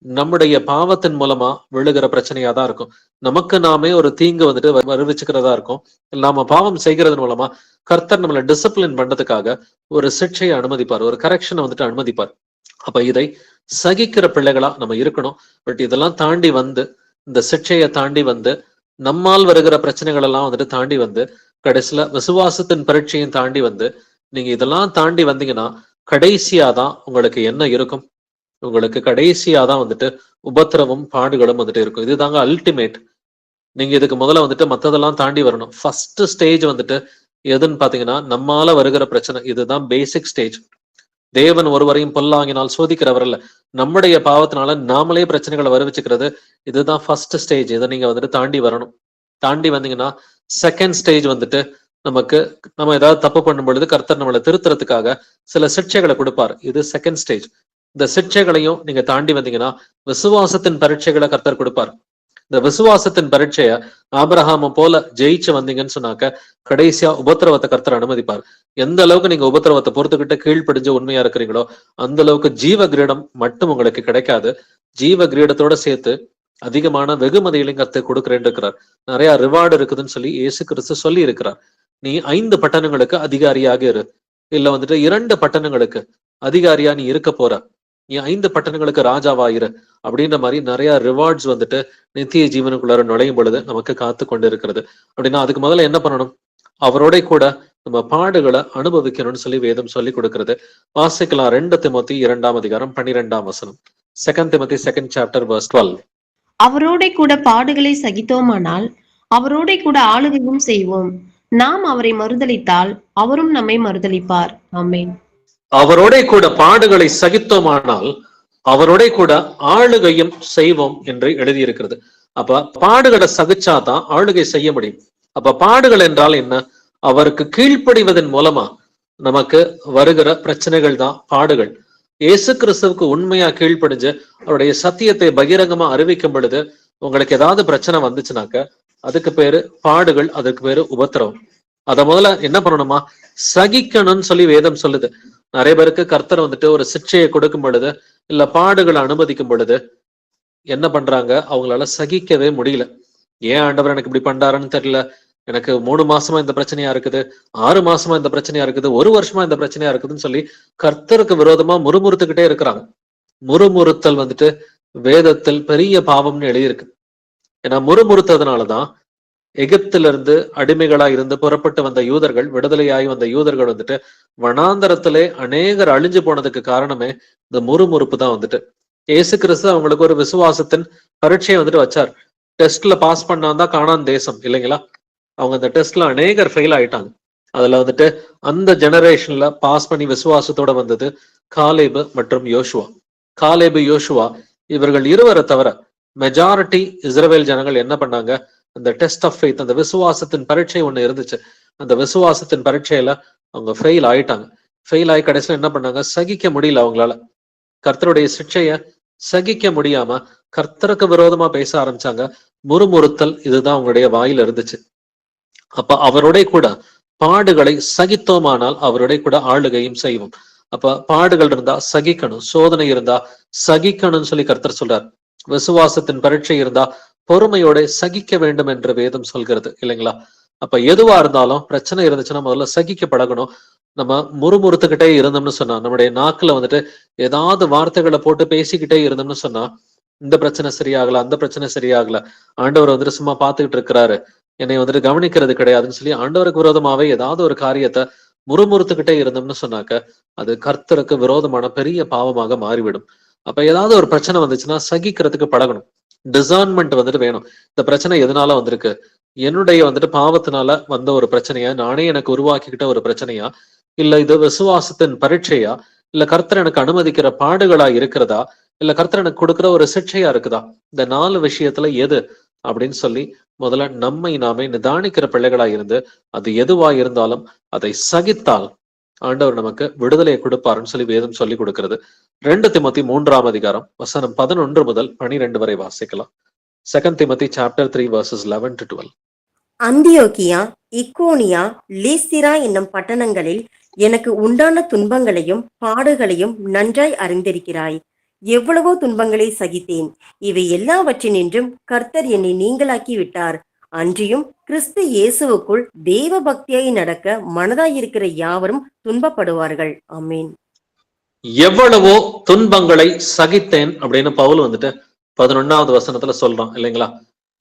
நம்முடைய பாவத்தின் மூலமா விழுகிற பிரச்சனையா தான் இருக்கும். நமக்கு நாமே ஒரு தீங்கு வந்துட்டு வருவிச்சுக்கிறதா இருக்கும். நாம பாவம் செய்கிறது மூலமா கர்த்தர் நம்மளை டிசிப்ளின் பண்றதுக்காக ஒரு சிக்ஷையை அனுமதிப்பார், ஒரு கரெக்ஷனை வந்துட்டு அனுமதிப்பார். அப்ப இதை சகிக்கிற பிள்ளைகளா நம்ம இருக்கணும். பட் இதெல்லாம் தாண்டி வந்து, இந்த சிக்ஷையை தாண்டி வந்து, நம்மால் வருகிற பிரச்சனைகள் எல்லாம் வந்துட்டு தாண்டி வந்து, கடைசியில விசுவாசத்தின் பரீட்சையும் தாண்டி வந்து, நீங்க இதெல்லாம் தாண்டி வந்தீங்கன்னா கடைசியாதான் உங்களுக்கு என்ன இருக்கும்? உங்களுக்கு கடைசியாதான் வந்துட்டு உபத்திரவும் பாடுகளும் வந்துட்டு இருக்கும். இதுதாங்க அல்டிமேட். நீங்க இதுக்கு முதல்ல வந்துட்டு மத்ததெல்லாம் தாண்டி வரணும். ஃபர்ஸ்ட் ஸ்டேஜ் வந்துட்டு எதுன்னு பாத்தீங்கன்னா நம்மால வருகிற பிரச்சனை, இதுதான் பேசிக் ஸ்டேஜ். தேவன் ஒருவரையும் பொல்லாங்கினால் சோதிக்கிறவர் இல்ல, நம்முடைய பாவத்தினால நாமளே பிரச்சனைகளை வருவிச்சுக்கிறது, இதுதான் ஃபர்ஸ்ட் ஸ்டேஜ். இதை நீங்க வந்துட்டு தாண்டி வரணும். தாண்டி வந்தீங்கன்னா செகண்ட் ஸ்டேஜ் வந்துட்டு நமக்கு, நம்ம ஏதாவது தப்பு பண்ணும் பொழுது கர்த்தர் நம்மளை திருத்துறதுக்காக சில சிக்ஷைகளை கொடுப்பார். இது செகண்ட் ஸ்டேஜ். இந்த சிக்ஷைகளையும் நீங்க தாண்டி வந்தீங்கன்னா விசுவாசத்தின் பரீட்சைகளை கர்த்தர் கொடுப்பார். இந்த விசுவாசத்தின் பரீட்சைய ஆபிரகாம போல ஜெயிச்சு வந்தீங்கன்னு சொன்னாக்க கடைசியா உபத்திரவத்தை கர்த்தர் அனுமதிப்பார். எந்த அளவுக்கு நீங்க உபத்திரவத்தை பொறுத்துக்கிட்டு கீழ்ப்படிஞ்சு உண்மையா இருக்கிறீங்களோ அந்த அளவுக்கு ஜீவ கிரீடம் மட்டும் உங்களுக்கு கிடைக்காது, ஜீவ கிரீடத்தோட சேர்த்து அதிகமான வெகுமதிகளையும் கர்த்தர் கொடுக்கிறேன்னு இருக்கிறார். நிறைய ரிவார்டு இருக்குதுன்னு சொல்லி இயேசு கிறிஸ்து சொல்லி இருக்கிறார். நீ 5 பட்டணங்களுக்கு அதிகாரியாக இரு, இல்ல வந்துட்டு 2 பட்டணங்களுக்கு அதிகாரியா நீ இருக்க போற, நீ 5 பட்டணங்களுக்கு ராஜாவாயிரு அப்படின்ற மாதிரி நிறைய ரிவார்ட்ஸ் வந்துட்டு நித்திய ஜீவனுக்குள்ளார நுழையும் பொழுது நமக்கு காத்து கொண்டு இருக்கிறது. அப்படின்னா அதுக்கு முதல்ல என்ன பண்ணணும்? அவரோட கூட நம்ம பாடுகளை அனுபவிக்கணும்னு சொல்லி வேதம் சொல்லி கொடுக்கிறது. வாசிக்கலாம் 2 திமோத்தி 2ஆம் அதிகாரம் 12ஆம் வசனம். 2 திமோத்தி 2nd chapter verse 12. அவரோட கூட பாடுகளை சகித்தோமானால் அவரோட கூட ஆளுகையும் செய்வோம். நாம் அவரை மறுதலித்தால் அவரும் நம்மை மறுதலிப்பார். ஆமென். அவரோட கூட பாடுகளை சகித்தோமானால் அவரோட கூட ஆளுகையும் செய்வோம் என்று எழுதியிருக்கிறது. அப்ப பாடுகளை சகிச்சாதான் ஆளுகை செய்ய முடியும். அப்ப பாடுகள் என்றால் என்ன? அவருக்கு கீழ்ப்படிவதன் மூலமா நமக்கு வருகிற பிரச்சனைகள் தான் பாடுகள். இயேசு கிறிஸ்துவுக்கு உண்மையா கீழ்ப்படிஞ்சு அவருடைய சத்தியத்தை பகிரங்கமா அறிவிக்கும் பொழுது உங்களுக்கு ஏதாவது பிரச்சனை வந்துச்சுனாக்க அதுக்கு பேரு பாடுகள், அதுக்கு பேரு உபத்திரவம். அத முதல்ல என்ன பண்ணணுமா? சகிக்கணும்னு சொல்லி வேதம் சொல்லுது. நிறைய பேருக்கு கர்த்தர் வந்துட்டு ஒரு சிக்ஷையை கொடுக்கும் பொழுது இல்ல பாடுகளை அனுமதிக்கும் பொழுது என்ன பண்றாங்க? அவங்களால சகிக்கவே முடியல. ஏன் ஆண்டவர் எனக்கு இப்படி பண்றாருன்னு தெரியல, எனக்கு 3 மாசமா இந்த பிரச்சனையா இருக்குது, 6 மாசமா இந்த பிரச்சனையா இருக்குது, 1 வருஷமா இந்த பிரச்சனையா இருக்குதுன்னு சொல்லி கர்த்தருக்கு விரோதமா முறுமுறுத்துக்கிட்டே இருக்கிறாங்க. முறுமுறுத்தல் வந்துட்டு வேதத்தில் பெரிய பாவம்னு எழுதியிருக்கு. ஏன்னா முறுமுறுத்ததுனாலதான் எகிப்திலிருந்து அடிமைகளா இருந்து புறப்பட்டு வந்த யூதர்கள், விடுதலையாகி வந்த யூதர்கள் வந்துட்டு வனாந்தரத்திலே அநேகர் அழிஞ்சு போனதுக்கு காரணமே இந்த முறுமுறுப்பு தான் வந்துட்டு. இயேசு கிறிஸ்து அவங்களுக்கு ஒரு விசுவாசத்தின் பரீட்சையை வந்துட்டு வச்சார். டெஸ்ட்ல பாஸ் பண்ணாதான் கானான் தேசம் இல்லைங்களா? அவங்க அந்த டெஸ்ட்ல அநேகர் ஃபெயில் ஆயிட்டாங்க. அதுல வந்துட்டு அந்த ஜெனரேஷன்ல பாஸ் பண்ணி விசுவாசத்தோட வந்தது காலேபு மற்றும் யோசுவா. காலேபு, யோசுவா இவர்கள் இருவரை தவிர மெஜாரிட்டி இஸ்ரவேல் ஜனங்கள் என்ன பண்ணாங்க? அந்த டெஸ்ட் ஆஃப் ஃபெய்த், அந்த விசுவாசத்தின் பரீட்சை ஒண்ணு இருந்துச்சு. அந்த விசுவாசத்தின் பரீட்சையில அவங்க ஃபெயில் ஆயிட்டாங்க. ஃபெயில் ஆகி கடைசியில என்ன பண்ணாங்க? சகிக்க முடியல அவங்களால. கர்த்தருடைய சிக்ஷைய சகிக்க முடியாம கர்த்தருக்கு விரோதமா பேச ஆரம்பிச்சாங்க. முறுமுறுத்தல் இதுதான் உங்களுடைய வாயில இருந்துச்சு. அப்ப அவருடைய கூட பாடுகளை சகித்தோமானால் அவருடைய கூட ஆளுகையும் செய்வோம். அப்ப பாடுகள் இருந்தா சகிக்கணும், சோதனை இருந்தா சகிக்கணும்னு சொல்லி கர்த்தர் சொல்றார். விசுவாசத்தின் பரீட்சை இருந்தா பொறுமையோட சகிக்க வேண்டும் என்று வேதம் சொல்கிறது இல்லைங்களா? அப்ப எதுவா இருந்தாலும் பிரச்சனை இருந்துச்சுன்னா முதல்ல சகிக்க பழகணும். நம்ம முறுமுறுத்துக்கிட்டே இருந்தோம்னு சொன்னா, நம்முடைய நாக்குல வந்துட்டு ஏதாவது வார்த்தைகளை போட்டு பேசிக்கிட்டே இருந்தோம்னு சொன்னா, இந்த பிரச்சனை சரியாகல, அந்த பிரச்சனை சரியாகல, ஆண்டவர் வந்துட்டு சும்மா பாத்துக்கிட்டு இருக்கிறாரு, என்னை வந்துட்டு கவனிக்கிறது கிடையாதுன்னு சொல்லி ஆண்டவருக்கு விரோதமாவே ஏதாவது ஒரு காரியத்தை முறுமுறுத்துக்கிட்டே இருந்தோம்னு சொன்னாக்க அது கர்த்தருக்கு விரோதமான பெரிய பாவமாக மாறிவிடும். அப்ப ஏதாவது ஒரு பிரச்சனை வந்துச்சுன்னா சகிக்கிறதுக்கு பழகணும். டிசர்ன்மெண்ட் வந்துட்டு வேணும். இந்த பிரச்சனை எதனால வந்திருக்கு, என்னுடைய வந்துட்டு பாவத்தினால வந்த ஒரு பிரச்சனையா, நானே எனக்கு உருவாக்கிக்கிட்ட ஒரு பிரச்சனையா, இல்ல இது விசுவாசத்தின் பரீட்சையா, இல்ல கர்த்தர் எனக்கு அனுமதிக்கிற பாடுகளா இருக்கிறதா, இல்ல கர்த்தர் எனக்கு கொடுக்கிற ஒரு சிக்ஷையா இருக்குதா, இந்த 4 விஷயத்துல எது அப்படின்னு சொல்லி முதல்ல நம்மை நாமே நிதானிக்கிற பிள்ளைகளா இருந்து அது எதுவா இருந்தாலும் அதை சகித்தால் ஆண்டவர் நமக்கு விடுதலையை கொடுப்பாருன்னு சொல்லி வேதம் சொல்லி கொடுக்கிறது. 2 திமோத்தி 3ஆம் அதிகாரம் வசனம் 11 முதல் 12 வரை வாசிக்கலாம். 2 Timothy chapter 3 verses 11 to 12. அந்தியோகியா, இக்கோனியா, லீஸ்திரா என்னும் பட்டணங்களில் எனக்கு உண்டான துன்பங்களையும் பாடுகளையும் நன்றாய் அறிந்திருக்கிறாய். எவ்வளவோ துன்பங்களை சகித்தேன். இவை எல்லாவற்றினின்றும் கர்த்தர் என்னை நீங்களாக்கி விட்டார். அன்றியும் கிறிஸ்து இயேசுவுக்குள் தேவ பக்தியாய் நடக்க மனதாயிருக்கிற யாவரும் துன்பப்படுவார்கள். ஆமென். எவ்வளவோ துன்பங்களை சகித்தேன் அப்படின்னு பவுல் வந்துட்டு 11வது வசனத்துல சொல்றான் இல்லைங்களா?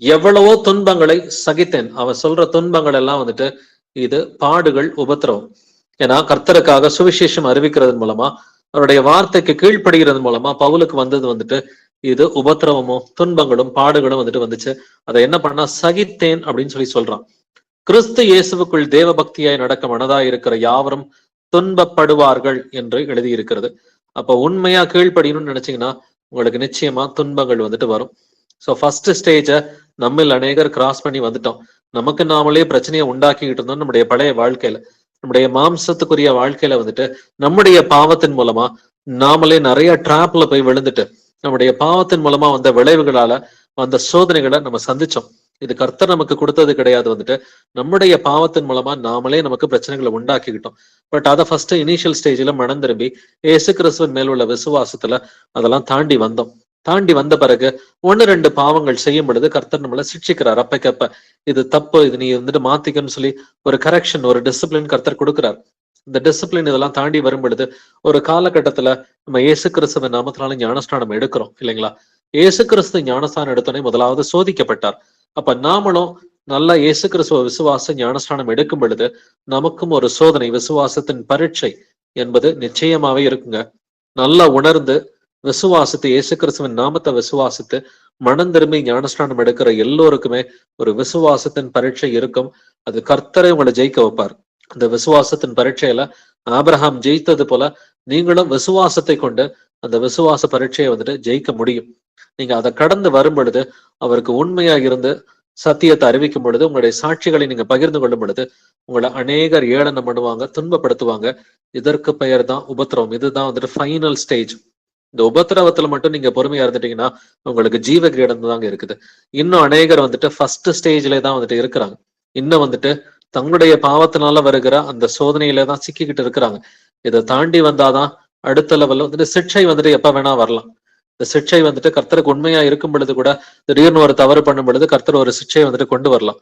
எவ்வளவோ துன்பங்களை சகித்தேன். அவன் சொல்ற துன்பங்கள் எல்லாம் வந்துட்டு இது பாடுகள், உபத்திரவம். ஏன்னா கர்த்தருக்காக சுவிசேஷம் அறிவிக்கிறது மூலமா, அவருடைய வார்த்தைக்கு கீழ்ப்படுகிறது மூலமா பவுலுக்கு வந்தது வந்துட்டு இது உபத்திரவமும் துன்பங்களும் பாடுகளும் வந்துட்டு வந்துச்சு. அதை என்ன பண்ணா சகித்தேன் அப்படின்னு சொல்லி சொல்றான். கிறிஸ்து இயேசுவுக்குள் தேவ பக்தியாய் நடக்க மனதாய் இருக்கிற யாவரும் துன்பப்படுவார்கள் என்று எழுதியிருக்கிறது. அப்ப உண்மையா கீழ்ப்படியணும்னு நினைச்சீங்கன்னா உங்களுக்கு நிச்சயமா துன்பங்கள் வந்துட்டு வரும். ஸோ ஃபர்ஸ்ட் ஸ்டேஜை நம்மில் அநேகர் கிராஸ் பண்ணி வந்துட்டோம். நமக்கு நாமளே பிரச்சனையை உண்டாக்கிக்கிட்டு இருந்தோம். நம்முடைய பழைய வாழ்க்கையில, நம்முடைய மாம்சத்துக்குரிய வாழ்க்கையில வந்துட்டு நம்முடைய பாவத்தின் மூலமா நாமளே நிறைய டிராப்ல போய் விழுந்துட்டு நம்முடைய பாவத்தின் மூலமா வந்த விளைவுகளால வந்த சோதனைகளை நம்ம சந்திச்சோம். இது கர்த்தர் நமக்கு கொடுத்தது கிடையாது. வந்துட்டு நம்முடைய பாவத்தின் மூலமா நாமளே நமக்கு பிரச்சனைகளை உண்டாக்கிக்கிட்டோம். பட் அதை ஃபர்ஸ்ட் இனிஷியல் ஸ்டேஜ்ல மனம் திரும்பி இயேசு கிறிஸ்துவின் மேல் உள்ள விசுவாசத்துல அதெல்லாம் தாண்டி வந்தோம். தாண்டி வந்த பிறகு 1-2 பாவங்கள் செய்யும் பொழுது கர்த்தர் நம்மளை சிக்ஷிக்கிறார். அப்பக்கப்ப இது தப்பு, இது நீ வந்துட்டு மாத்திக்கன்னு சொல்லி ஒரு கரெக்ஷன், ஒரு டிசிப்ளின் கர்த்தர் கொடுக்கிறார். இந்த டிசிப்ளின் இதெல்லாம் தாண்டி வரும் பொழுது ஒரு காலகட்டத்துல நம்ம இயேசு கிறிஸ்துவ நாமத்தினால ஞானஸ்நானம் எடுக்கிறோம் இல்லைங்களா? இயேசு கிறிஸ்து ஞானஸ்நானம் எடுத்தோடனே முதலாவது சோதிக்கப்பட்டார். அப்ப நாமளும் நல்லா இயேசு கிறிஸ்துவ விசுவாச ஞானஸ்நானம் எடுக்கும் பொழுது நமக்கும் ஒரு சோதனை, விசுவாசத்தின் பரீட்சை என்பது நிச்சயமாவே இருக்குங்க. நல்லா உணர்ந்து விசுவாசித்து இயேசு கிறிஸ்துவின் நாமத்தை விசுவாசித்து மனம் திரும்பி ஞானஸ்நானம் எடுக்கிற எல்லோருக்குமே ஒரு விசுவாசத்தின் பரீட்சை இருக்கும். அது கர்த்தரை உங்களை ஜெயிக்க வைப்பார். அந்த விசுவாசத்தின் பரீட்சையில ஆபிரகாம் ஜெயித்தது போல நீங்களும் விசுவாசத்தை கொண்டு அந்த விசுவாச பரீட்சையை வந்துட்டு ஜெயிக்க முடியும். நீங்க அதை கடந்து வரும் பொழுது அவருக்கு உண்மையா இருந்து சத்தியத்தை அறிவிக்கும் பொழுது உங்களுடைய சாட்சிகளை நீங்க பகிர்ந்து கொள்ளும் பொழுது உங்களை அநேகர் ஏளனம் பண்ணுவாங்க, துன்பப்படுத்துவாங்க. இதற்கு பெயர் தான் உபத்திரவம். இதுதான் வந்துட்டு ஃபைனல் ஸ்டேஜ். இந்த உபத்திரவத்துல மட்டும் நீங்க பொறுமையா இருந்துட்டீங்கன்னா உங்களுக்கு ஜீவ கிரீடம் தாங்க இருக்குது. இன்னும் அநேகர் வந்துட்டு ஃபர்ஸ்ட் ஸ்டேஜ்ல தான் வந்துட்டு இருக்கிறாங்க. இன்னும் வந்துட்டு தங்களுடைய பாவத்தினால வருகிற அந்த சோதனையில தான் சிக்கிக்கிட்டு இருக்கிறாங்க. இதை தாண்டி வந்தாதான் அடுத்த லெவல்ல வந்துட்டு சிக்ஷை வந்துட்டு எப்ப வேணா வரலாம். இந்த சிக்ஷை வந்துட்டு கர்த்தருக்கு உண்மையா இருக்கும் பொழுது கூட திடீர்னு ஒரு தவறு பண்ணும் பொழுது கர்த்தர் ஒரு சிக்ஷையை வந்துட்டு கொண்டு வரலாம்.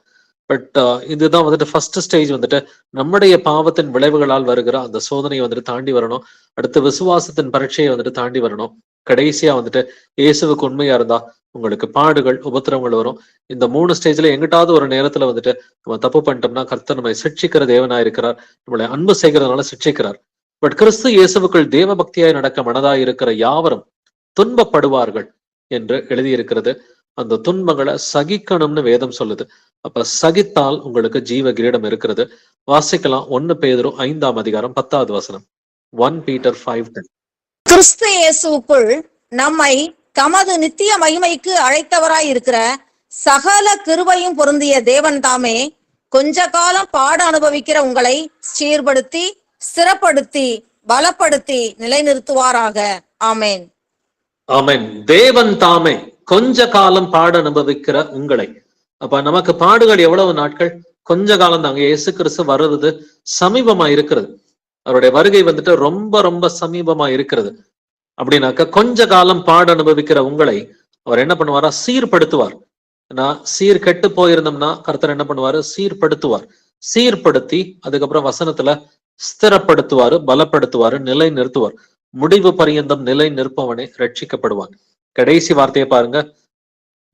பட் இதுதான் வந்துட்டு ஃபர்ஸ்ட் ஸ்டேஜ். வந்துட்டு நம்முடைய பாவத்தின் விளைவுகளால் வருகிற அந்த சோதனையை வந்துட்டு தாண்டி வரணும். அடுத்து விசுவாசத்தின் பரீட்சையை வந்துட்டு தாண்டி வரணும். கடைசியா வந்துட்டு இயேசுவுக்கு உண்மையா இருந்தா உங்களுக்கு பாடுகள், உபத்திரவங்கள் வரும். இந்த 3 ஸ்டேஜ்ல எங்கிட்டாவது ஒரு நேரத்துல வந்துட்டு நம்ம தப்பு பண்ணிட்டோம்னா கர்த்தர் நம்மை சிக்ஷிக்கிற தேவனா இருக்கிறார். நம்மளை அன்பு செய்கிறதுனால சிக்ஷிக்கிறார். பட் கிறிஸ்து இயேசுவுக்குள் தேவ பக்தியாய் நடக்க மனதாய் இருக்கிற யாவரும் துன்பப்படுவார்கள் என்று எழுதியிருக்கிறது. அந்த துன்பங்களை சகிக்கணும்னு வேதம் சொல்லுது. அப்ப சகித்தால் உங்களுக்கு ஜீவ கிரீடம் இருக்கிறது. வாசிக்கலாம் 1 பேதுரு 5ஆம் அதிகாரம் 10வது வசனம். 1 Peter 5:10. கிறிஸ்து இயேசுவுக்குள் நம்மை தமது நித்திய மகிமைக்கு அழைத்தவராய் இருக்கிற சகல கிருபையும் பொருந்திய தேவன் தாமே கொஞ்ச காலம் பாட அனுபவிக்கிற உங்களை சீர்படுத்தி, ஸ்திரப்படுத்தி, பலப்படுத்தி நிலைநிறுத்துவாராக. ஆமேன். ஆமென். தேவன் தாமே கொஞ்ச காலம் பாட அனுபவிக்கிற உங்களை. அப்ப நமக்கு பாடுகள் எவ்வளவு நாட்கள்? கொஞ்ச காலம் தாங்க. இயேசு கிறிஸ்து வர்றது சமீபமா இருக்கிறது. அவருடைய வருகை வந்துட்டு ரொம்ப ரொம்ப சமீபமா இருக்கிறது. அப்படின்னாக்க கொஞ்ச காலம் பாட அனுபவிக்கிற உங்களை அவர் என்ன பண்ணுவாரா? சீர்படுத்துவார். நான் கெட்டு போயிருந்தோம்னா கர்த்தர் என்ன பண்ணுவாரு? சீர்படுத்துவார். சீர்படுத்தி அதுக்கப்புறம் வசனத்துல ஸ்திரப்படுத்துவாரு, பலப்படுத்துவாரு, நிலை நிறுத்துவார். முடிவு பரியந்தம் நிலை நிற்பவனே ரட்சிக்கப்படுவான். கடைசி வார்த்தையை பாருங்க,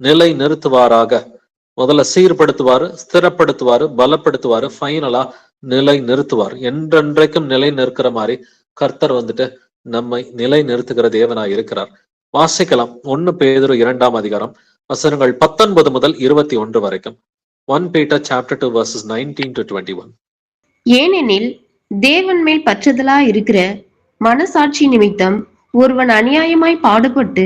நிலை நிறுத்துவாராக. முதல்ல சீர்படுத்துவாரு, ஸ்திரப்படுத்துவாரு, பலப்படுத்துவாரு, ஃபைனலா நிலை நிறுத்துவார். என்றென்றைக்கும் நிலை நிற்கிற மாதிரி கர்த்தர் வந்துட்டு நம்மை நிலை நிறுத்துகிற தேவனாய் இருக்கிறார். வாசிக்கலாம் 1 பேதுரு 2ஆம் அதிகாரம் வசனங்கள் 19 முதல் 21 வரைக்கும். 1 Peter chapter 2 verses 19 to 21. ஏனெனில் தேவன் மேல் பற்றுதலா இருக்கிற மனசாட்சி நிமித்தம் ஒருவன் அநியாயமாய் பாடுபட்டு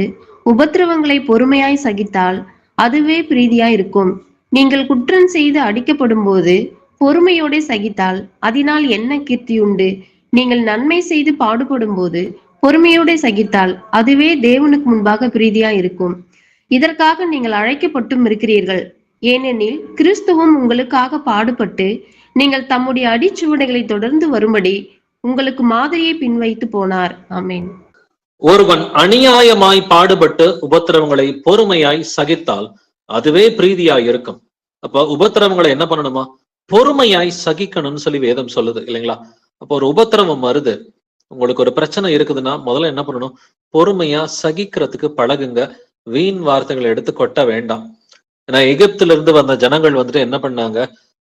உபத்திரவங்களை பொறுமையாய் சகித்தால் அதுவே பிரீதியாய் இருக்கும். நீங்கள் குற்றம் செய்து அடிக்கப்படும் போது பொறுமையோட சகித்தால் அதனால் என்ன கீர்த்தி உண்டு? நீங்கள் நன்மை செய்து பாடுபடும் போது பொறுமையோட சகித்தால் அதுவே தேவனுக்கு முன்பாக பிரீதியாய் இருக்கும். இதற்காக நீங்கள் அழைக்கப்பட்டும் இருக்கிறீர்கள். ஏனெனில் கிறிஸ்துவும் உங்களுக்காக பாடுபட்டு நீங்கள் தம்முடைய அடிச்சுவடைகளை தொடர்ந்து வரும்படி உங்களுக்கு மாதிரியை பின்வைத்து போனார். ஆமென். ஒருவன் அநியாயமாய் பாடுபட்டு உபத்திரவங்களை பொறுமையாய் சகித்தால் அதுவே பிரீதியாய் இருக்கும். அப்ப உபத்திரவங்களை என்ன பண்ணணுமா? பொறுமையாய் சகிக்கணும்னு சொல்லி வேதம் சொல்லுது இல்லைங்களா? அப்போ ஒரு உபத்திரவம் வருது, உங்களுக்கு ஒரு பிரச்சனை இருக்குதுன்னா முதல்ல என்ன பண்ணணும்? பொறுமையா சகிக்கிறதுக்கு பழகுங்க. வீண் வார்த்தைகளை எடுத்து கொட்ட வேண்டாம். ஏன்னா எகிப்துல இருந்து வந்த ஜனங்கள் வந்துட்டு என்ன பண்ணாங்க?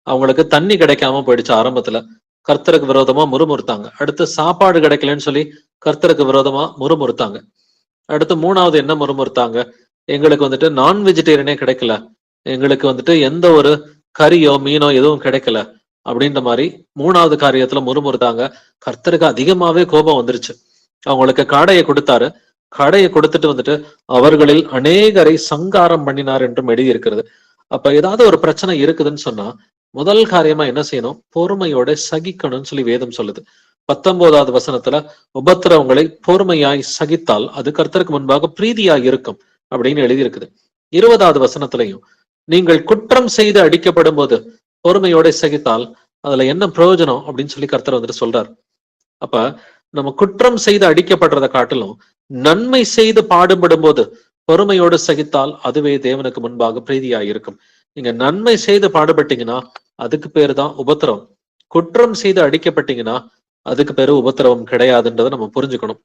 அவங்களுக்கு தண்ணி கிடைக்காம போயிடுச்சு. ஆரம்பத்துல கர்த்தருக்கு விரோதமா முறுமுறுத்தாங்க. அடுத்து சாப்பாடு கிடைக்கலன்னு சொல்லி கர்த்தருக்கு விரோதமா முறுமுறுத்தாங்க. அடுத்து 3வது என்ன முறுமுறுத்தாங்க? எங்களுக்கு வந்துட்டு நான் வெஜிடேரியனே கிடைக்கல, எங்களுக்கு வந்துட்டு எந்த ஒரு கறியோ மீனோ எதுவும் கிடைக்கல அப்படின்ற மாதிரி 3வது காரியத்துல முறுமுறுத்தாங்க. கர்த்தருக்கு அதிகமாவே கோபம் வந்துருச்சு. அவங்களுக்கு காடையை கொடுத்தாரு. காடையை கொடுத்துட்டு வந்துட்டு அவர்களில் அநேகரை சங்காரம் பண்ணினார் என்றும் எழுதியிருக்கிறது. அப்ப ஏதாவது ஒரு பிரச்சனை இருக்குதுன்னு சொன்னா முதல் காரியமா என்ன செய்யணும்? பொறுமையோட சகிக்கணும்னு சொல்லி வேதம் சொல்லுது. 19வது வசனத்துல உபத்திரவங்களை பொறுமையாய் சகித்தால் அது கர்த்தருக்கு முன்பாக பிரீதியாய் இருக்கும் அப்படின்னு எழுதியிருக்குது. 20வது வசனத்திலையும் நீங்கள் குற்றம் செய்து அடிக்கப்படும் போது பொறுமையோட சகித்தால் அதுல என்ன பிரயோஜனம் அப்படின்னு சொல்லி கர்த்தர் வந்துட்டு சொல்றார். அப்ப நம்ம குற்றம் செய்து அடிக்கப்படுறதை காட்டிலும் நன்மை செய்து பாடுபடும் போது பொறுமையோடு சகித்தால் அதுவே தேவனுக்கு முன்பாக பிரீதியாய் இருக்கும். நீங்க நன்மை செய்து பாடுபட்டீங்கன்னா அதுக்கு பேரு தான் உபத்திரவம். குற்றம் செய்து அடிக்கப்பட்டீங்கன்னா அதுக்கு பேரு உபத்திரவம் கிடையாதுன்றதை நம்ம புரிஞ்சுக்கணும்.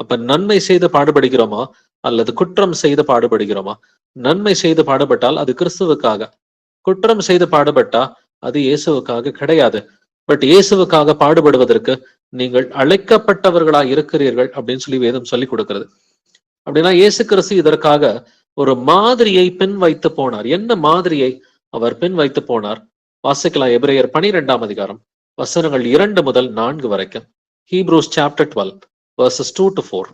அப்ப நன்மை செய்து பாடுபடுகிறோமா அல்லது குற்றம் செய்து பாடுபடுகிறோமா? நன்மை செய்து பாடுபட்டால் அது கிறிஸ்துவுக்காக, குற்றம் செய்து பாடுபட்டா அது இயேசுவுக்காக கிடையாது. பட் இயேசுவுக்காக பாடுபடுவதற்கு நீங்கள் அழைக்கப்பட்டவர்களா இருக்கிறீர்கள் அப்படின்னு சொல்லி வேதம் சொல்லி கொடுக்கிறது. அப்படின்னா இயேசு கிறிஸ்து இதற்காக ஒரு மாதிரியை பின் வைத்து போனார். என்ன மாதிரியை அவர் பின் வைத்து போனார்? வாசிக்கலாம். எபிரேயர் 12ஆம் அதிகாரம் வசனங்கள் 2 முதல் 4 வரைக்கும். Hebrews chapter 12 verses 2 to 4.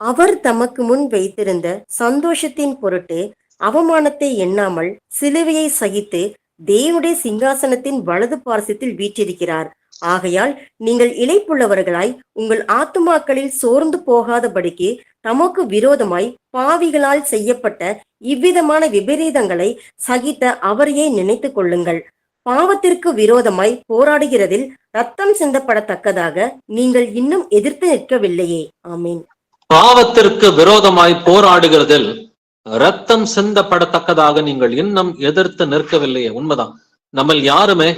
அவர் தமக்கு முன் வைத்திருந்த சந்தோஷத்தின் பொருட்டு அவமானத்தை எண்ணாமல் சிலுவையை சகித்து தேவனுடைய சிங்காசனத்தின் வலது பார்சத்தில் வீற்றிருக்கிறார். ஆகையால் நீங்கள் இளைப்புள்ளவர்களாய் உங்கள் ஆத்துமாக்களில் சோர்ந்து போகாதபடிக்கு தமக்கு விரோதமாய் பாவிகளால் செய்யப்பட்ட இவ்விதமான விபரீதங்களை சகித்த அவரையே நினைத்து கொள்ளுங்கள். பாவத்திற்கு விரோதமாய் போராடுகிறதில் ரத்தம் சிந்தப்படத்தக்கதாக நீங்கள் இன்னும் எதிர்த்து நிற்கவில்லையே. ஆமீன். பாவத்திற்கு விரோதமாய் போராடுகிறதில் ரத்தம் சிந்தப்படத்தக்கதாக நீங்கள் இன்னும் எதிர்த்து நிற்கவில்லையே. உண்மைதான். நம்ம யாருமே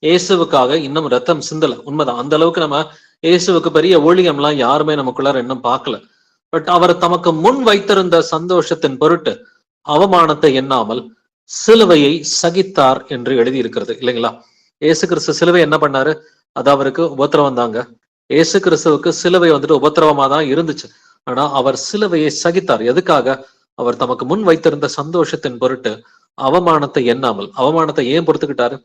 இயேசுவுக்காக இன்னும் ரத்தம் சிந்தல. உண்மைதான். அந்த அளவுக்கு நம்ம இயேசுவுக்கு பெரிய ஊழியம்லாம் யாருமே நமக்குள்ளார இன்னும் பார்க்கல. பட் அவர் தமக்கு முன் வைத்திருந்த சந்தோஷத்தின் பொருட்டு அவமானத்தை எண்ணாமல் சிலுவையை சகித்தார் என்று எழுதி இருக்கிறது இல்லைங்களா? இயேசு கிறிஸ்து சிலுவை என்ன பண்ணாரு? அது அவருக்கு உபத்திரவம் தாங்க. இயேசு கிறிஸ்துவுக்கு சிலுவை வந்துட்டு உபத்திரவமா தான் இருந்துச்சு. ஆனா அவர் சிலுவையை சகித்தார். எதுக்காக? அவர் தமக்கு முன் வைத்திருந்த சந்தோஷத்தின் பொருட்டு அவமானத்தை எண்ணாமல். அவமானத்தை ஏன் பொறுத்துக்கிட்டாரு?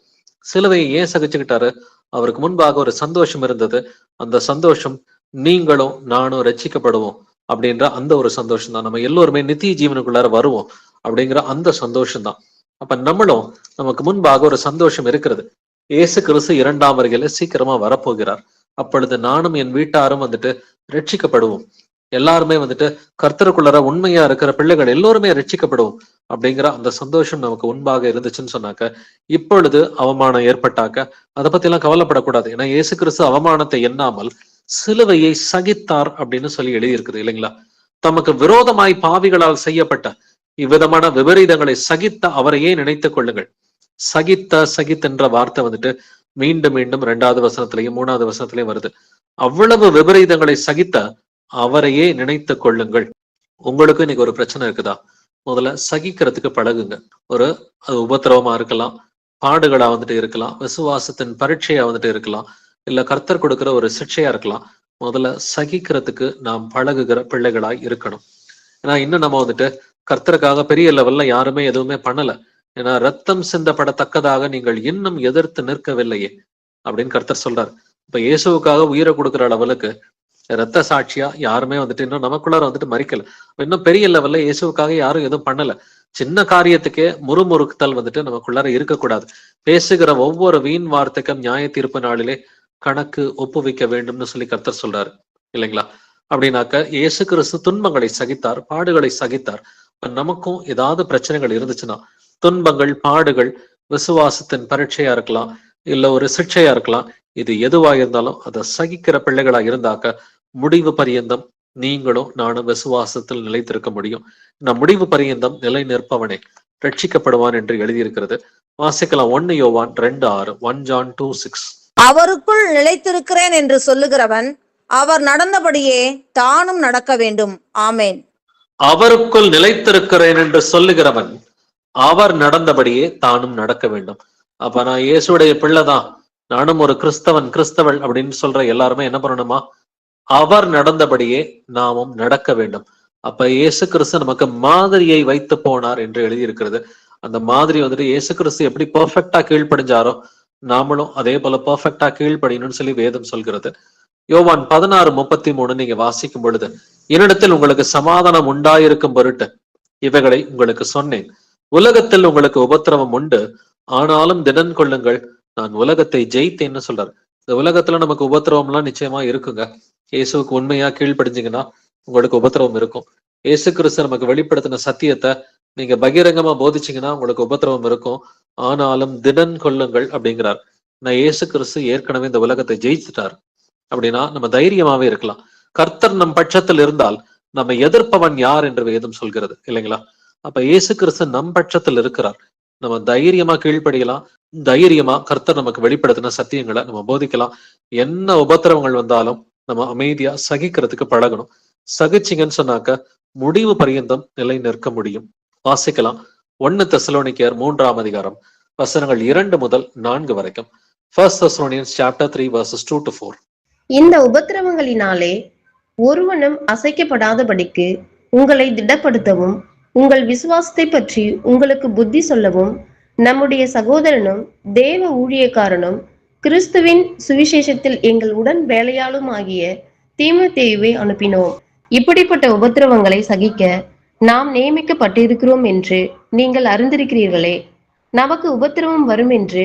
சிலுவையை ஏன் சகிச்சுக்கிட்டாரு? அவருக்கு முன்பாக ஒரு சந்தோஷம் இருந்தது. அந்த சந்தோஷம் நீங்களும் நானும் ரட்சிக்கப்படுவோம் அப்படின்ற அந்த ஒரு சந்தோஷம் தான். நம்ம எல்லோருமே நித்திய ஜீவனுக்குள்ளார வருவோம் அப்படிங்கிற அந்த சந்தோஷம் தான். அப்ப நம்மளும் நமக்கு முன்பாக ஒரு சந்தோஷம் இருக்கிறது. இயேசு கிறிஸ்து 2ஆம் வருகையில சீக்கிரமா வரப்போகிறார். அப்பொழுது நானும் என் வீட்டாரும் வந்துட்டு ரட்சிக்கப்படுவோம். எல்லாருமே வந்துட்டு கர்த்தருக்குள்ளற உண்மையா இருக்கிற பிள்ளைகள் எல்லோருமே ரட்சிக்கப்படுவோம் அப்படிங்கிற அந்த சந்தோஷம் நமக்கு முன்பாக இருந்துச்சுன்னு சொன்னாக்க, இப்பொழுது அவமானம் ஏற்பட்டாக்க அதை பத்தி எல்லாம் கவலைப்படக்கூடாது. ஏன்னா இயேசு கிறிஸ்து அவமானத்தை எண்ணாமல் சிலுவையை சகித்தார் அப்படின்னு சொல்லி எழுதியிருக்குது இல்லைங்களா? தமக்கு விரோதமாய் பாவிகளால் செய்யப்பட்ட இவ்விதமான விபரீதங்களை சகித்த அவரையே நினைத்துக் கொள்ளுங்கள். சகித்தென்ற வார்த்தை வந்துட்டு மீண்டும் மீண்டும் 2வது வசனத்திலையும் 3வது வசனத்திலையும் வருது. அவ்வளவு விபரீதங்களை சகித்த அவரையே நினைத்துக் கொள்ளுங்கள். உங்களுக்கு இன்னைக்கு ஒரு பிரச்சனை இருக்குதா? முதல்ல சகிக்கிறதுக்கு பழகுங்க. அது உபத்திரவமா இருக்கலாம், பாடுகளா வந்துட்டு இருக்கலாம், விசுவாசத்தின் பரீட்சையா வந்துட்டு இருக்கலாம், இல்ல கர்த்தர் கொடுக்கிற ஒரு சிக்ஷையா இருக்கலாம். முதல்ல சகிக்கிறதுக்கு நாம் பழகுகிற பிள்ளைகளாய் இருக்கணும். ஏன்னா இன்னும் நம்ம வந்துட்டு கர்த்தருக்காக பெரிய லெவல்ல யாருமே எதுவுமே பண்ணல. ஏன்னா ரத்தம் சிந்தப்படத்தக்கதாக நீங்கள் இன்னும் எதிர்த்து நிற்கவில்லையே அப்படின்னு கர்த்தர் சொல்றாரு. இப்ப இயேசுவுக்காக உயிரை கொடுக்குற அளவுக்கு ரத்த சாட்சியா யாருமே வந்துட்டு இன்னும் நமக்குள்ளார வந்துட்டு மறிக்கல. இன்னும் பெரிய லெவல்ல இயேசுவுக்காக யாரும் எதுவும் பண்ணல. சின்ன காரியத்துக்கே முறுமுறுத்தல் வந்துட்டு நமக்குள்ளார இருக்கக்கூடாது. பேசுகிற ஒவ்வொரு வீண் வார்த்தைக்கும் நியாய தீர்ப்பு நாளிலே கணக்கு ஒப்புவிக்க வேண்டும்னு சொல்லி கர்த்தர் சொல்றாரு இல்லைங்களா? அப்படின்னாக்க இயேசு கிறிஸ்து துன்பங்களை சகித்தார், பாடுகளை சகித்தார். நமக்கும் ஏதாவது பிரச்சனைகள் இருந்துச்சுன்னா, துன்பங்கள், பாடுகள், விசுவாசத்தின் பரீட்சையா இருக்கலாம், இல்ல ஒரு சிக்ஷையா இருக்கலாம், இது எதுவா இருந்தாலும் அதை சகிக்கிற பிள்ளைகளா இருந்தாக்க முடிவு பரியந்தம் நீங்களும் நானும் விசுவாசத்தில் நிலைத்திருக்க முடியும். நம் முடிவு பரியந்தம் நிலை நிற்பவனே ரட்சிக்கப்படுவான் என்று எழுதியிருக்கிறது. வாசிக்கலாம். 1 யோவான் 2:6, 1 John 2:6. அவருக்குள் நிலைத்திருக்கிறேன் என்று சொல்லுகிறவன் அவர் நடந்தபடியே தானும் நடக்க வேண்டும். ஆமேன். அவருக்குள் நிலைத்திருக்கிறேன் என்று சொல்லுகிறவன் அவர் நடந்தபடியே தானும் நடக்க வேண்டும். அப்ப நான் இயேசுடைய பிள்ளைதான், நானும் ஒரு கிறிஸ்தவள் அப்படின்னு சொல்ற எல்லாருமே என்ன பண்ணணுமா? அவர் நடந்தபடியே நாமும் நடக்க வேண்டும். அப்ப இயேசு கிறிஸ்து நமக்கு மாதிரியை வைத்து போனார் என்று எழுதியிருக்கிறது. அந்த மாதிரி வந்துட்டு இயேசு கிறிஸ்து எப்படி பெர்ஃபெக்டா கீழ்ப்படிஞ்சாரோ நாமளும் அதே போல பெர்ஃபெக்டா கீழ்ப்படியணும்னு சொல்லி வேதம் சொல்கிறது. யோவான் 16:33 நீங்க வாசிக்கும் பொழுது, என்னிடத்தில் உங்களுக்கு சமாதானம் உண்டாயிருக்கும் பொருட்டு இவைகளை உங்களுக்கு சொன்னேன். உலகத்தில் உங்களுக்கு உபத்திரவம் உண்டு, ஆனாலும் திடன் கொள்ளுங்கள், நான் உலகத்தை ஜெயித்தேன்னு சொல்றாரு. இந்த உலகத்துல நமக்கு உபத்திரவம் எல்லாம் நிச்சயமா இருக்குங்க. இயேசுக்கு உண்மையா கீழ்ப்படிஞ்சீங்கன்னா உங்களுக்கு உபத்திரவம் இருக்கும். இயேசு கிறிஸ்து நமக்கு வெளிப்படுத்தின சத்தியத்தை நீங்க பகிரங்கமா போதிச்சீங்கன்னா உங்களுக்கு உபத்திரவம் இருக்கும். ஆனாலும் திடன் கொள்ளுங்கள் அப்படிங்கிறார். நான் இயேசு கிறிஸ்து ஏற்கனவே இந்த உலகத்தை ஜெயிச்சுட்டார் அப்படின்னா நம்ம தைரியமாவே இருக்கலாம். கர்த்தர் நம் பட்சத்தில் இருந்தால் நம்ம எதிர்ப்பவன் யார் என்று வேதம் சொல்கிறது இல்லைங்களா? அப்ப இயேசு கிறிஸ்து நம் பட்சத்தில் இருக்கிறார். நம்ம தைரியமா கீழ்ப்படியலாம், தைரியமா கர்த்தர் நமக்கு வெளிப்படுத்தின சத்தியங்களை நம்ம போதிக்கலாம். என்ன உபத்திரவங்கள் வந்தாலும் நம்ம அமைதியா சகிக்கிறதுக்கு பழகணும். சகிச்சிங்கன்னு சொன்னாக்க முடிவு பரியந்தம் நிலை நிற்க முடியும். வாசிக்கலாம். 1 தெசலோனிக்கேயர் 3ஆம் அதிகாரம் வசனங்கள் 2 முதல் 4 வரைக்கும். 1 Thessalonians chapter 3 verses 2 to 4. இந்த உபத்திரவங்களினாலே ஒருவனும் அசைக்கப்படாதபடிக்கு உங்களை திடப்படுத்தவும் உங்கள் விசுவாசத்தை பற்றி உங்களுக்கு புத்தி சொல்லவும் நம்முடைய சகோதரனும் தேவ ஊழியக்காரனும் கிறிஸ்துவின் சுவிசேஷத்தில் எங்கள் உடன் வேலையாளும் ஆகிய தீமோத்தேயுவை அனுப்பினோம். இப்படிப்பட்ட உபத்திரவங்களை சகிக்க நாம் நியமிக்கப்பட்டிருக்கிறோம் என்று நீங்கள் அறிந்திருக்கிறீர்களே. நமக்கு உபத்திரவம் வரும் என்று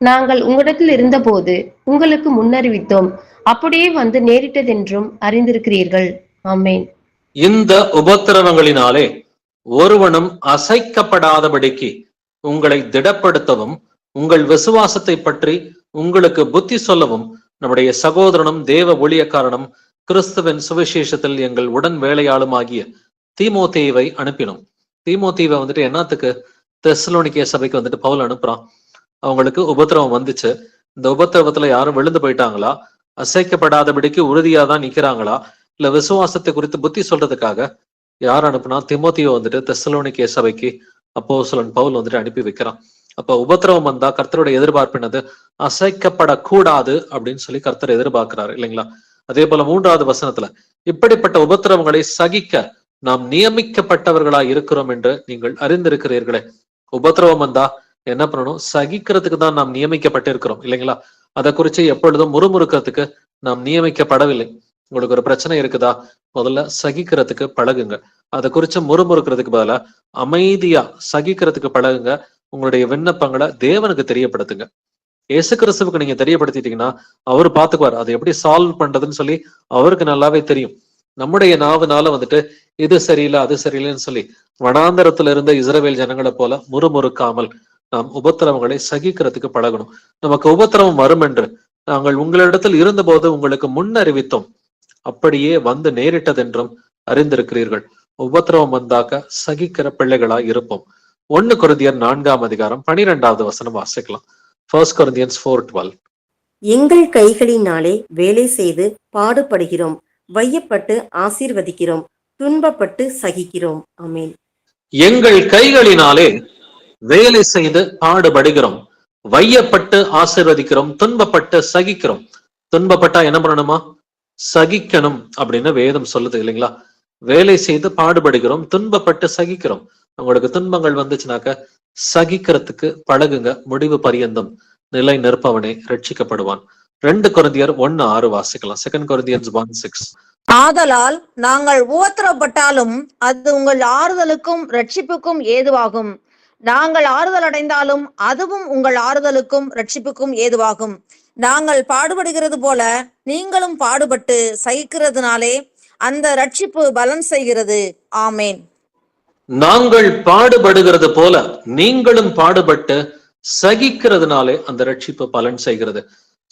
நாங்கள் உங்களிடத்தில் இருந்தபோது உங்களுக்கு முன்னறிவித்தோம். அப்படியே வந்து நேரிட்டதென்றும் அறிந்திருக்கிறீர்கள். ஆமேன். இந்த உபத்திரவங்களினாலே ஒருவனும் அசைக்கப்படாதபடிக்கு உங்களை திடப்படுத்தவும் உங்கள் விசுவாசத்தை பற்றி உங்களுக்கு புத்தி சொல்லவும் நம்முடைய சகோதரனும் தேவ ஊழியக்காரனும் கிறிஸ்துவின் சுவிசேஷத்தில் எங்கள் உடன் வேலையாளும் ஆகிய தீமோத்தேயுவை அனுப்பினோம். தீமோத்தேயுவை வந்துட்டு என்னத்துக்கு? தெசலோனிக்கே சபைக்கு வந்துட்டு பவுல் அனுப்புறான். அவங்களுக்கு உபத்திரவம் வந்துச்சு. இந்த உபத்திரவத்துல யாரும் விழுந்து போயிட்டாங்களா? அசைக்கப்படாதபடிக்கு உறுதியா தான் நிக்கிறாங்களா? இல்ல விசுவாசத்தை குறித்து புத்தி சொல்றதுக்காக யார் அனுப்புனா? தீமோத்தேயுவை வந்துட்டு தெசலோனிக்கே சபைக்கு அப்போஸ்தலன் பவுல் வந்துட்டு அனுப்பி வைக்கிறான். அப்ப உபத்திரவம் வந்தா கர்த்தருடைய எதிர்பார்ப்பு என்னது? அசைக்கப்படக்கூடாது அப்படின்னு சொல்லி கர்த்தர் எதிர்பார்க்கிறாரு இல்லைங்களா? அதே போல 3வது வசனத்துல இப்படிப்பட்ட உபத்திரவங்களை சகிக்க நாம் நியமிக்கப்பட்டவர்களா இருக்கிறோம் என்று நீங்கள் அறிந்திருக்கிறீர்களே. உபத்திரவம் வந்தா என்ன பண்ணணும்? சகிக்கிறதுக்கு தான் நாம் நியமிக்கப்பட்டிருக்கிறோம் இல்லைங்களா? அதை குறித்து எப்பொழுதும் முறுமுறுக்கிறதுக்கு நாம் நியமிக்கப்படவில்லை. உங்களுக்கு ஒரு பிரச்சனை இருக்குதா? முதல்ல சகிக்கிறதுக்கு பழகுங்க. அதை குறித்து முறுமுறுக்கிறதுக்கு பதிலா அமைதியா சகிக்கிறதுக்கு பழகுங்க. உங்களுடைய விண்ணப்பங்களை தேவனுக்கு தெரியப்படுத்துங்க. இயேசு கிறிஸ்துவுக்கு நீங்க தெரியப்படுத்திட்டீங்கன்னா அவர் பார்த்துக்குவார். அதை எப்படி சால்வ் பண்றதுன்னு சொல்லி அவருக்கு நல்லாவே தெரியும். நம்முடைய நாவுனால வந்துட்டு இது சரியில்லை அது சரியில்லைன்னு சொல்லி வனாந்தரத்துல இருந்த இஸ்ரவேல் ஜனங்களை போல முறுமுறுக்காமல் நாம் உபத்திரவங்களை சகிக்கிறதுக்கு பழகணும். நமக்கு உபத்திரவம் வரும் என்று நாங்கள் உங்களிடத்தில் இருந்தபோது உங்களுக்கு முன்னறிவித்தோம், அப்படியே வந்து நேரிட்டதென்றும் அறிந்திருக்கிறீர்கள். உபத்திரவம் வந்தாக்க சகிக்கிற பிள்ளைகளாய் இருப்போம். 1 கொரிந்தியர் 4ஆம் அதிகாரம் 12வது வசனம் வாசிக்கலாம். 1 Corinthians 4:12. எங்கள் கைகளினாலே வேலை செய்து பாடுபடுகிறோம், வையப்பட்டு ஆசீர்வதிக்கிறோம், துன்பப்பட்டு சகிக்கிறோம். ஆமென். எங்கள் கைகளினாலே வேலை செய்து பாடுபடுகிறோம், வையப்பட்டு ஆசீர்வதிக்கிறோம், துன்பப்பட்டு சகிக்கிறோம். துன்பப்பட்டா என்ன பண்ணணுமா? சகிக்கணும் அப்படின்னு வேதம் சொல்லுது இல்லைங்களா? வேலை செய்து பாடுபடுகிறோம், துன்பப்பட்டு சகிக்கிறோம். உங்களுக்கு துன்பங்கள் வந்துச்சுனாக்க சகிக்கிறதுக்கு பழகுங்க. முடிவு பரியந்தம் நிலை நிற்பவனே ரட்சிக்கப்படுவான். 2 கொரிந்தியர் 1:6 வாசிக்கலாம். 2 Corinthians 1:6. ஆதலால் நாங்கள் உபத்திரப்பட்டாலும் அது உங்கள் ஆறுதலுக்கும் ரட்சிப்புக்கும் ஏதுவாகும். நாங்கள் ஆறுதல் அடைந்தாலும் அதுவும் உங்கள் ஆறுதலுக்கும் ரட்சிப்புக்கும் ஏதுவாகும். நாங்கள் பாடுபடுகிறது போல நீங்களும் பாடுபட்டு சகிக்கிறதுனாலே அந்த ரட்சிப்பு பலன் செய்கிறது. ஆமேன். நாங்கள் பாடுபடுகிறது போல நீங்களும் பாடுபட்டு சகிக்கிறதுனாலே அந்த ரட்சிப்பு பலன் செய்கிறது.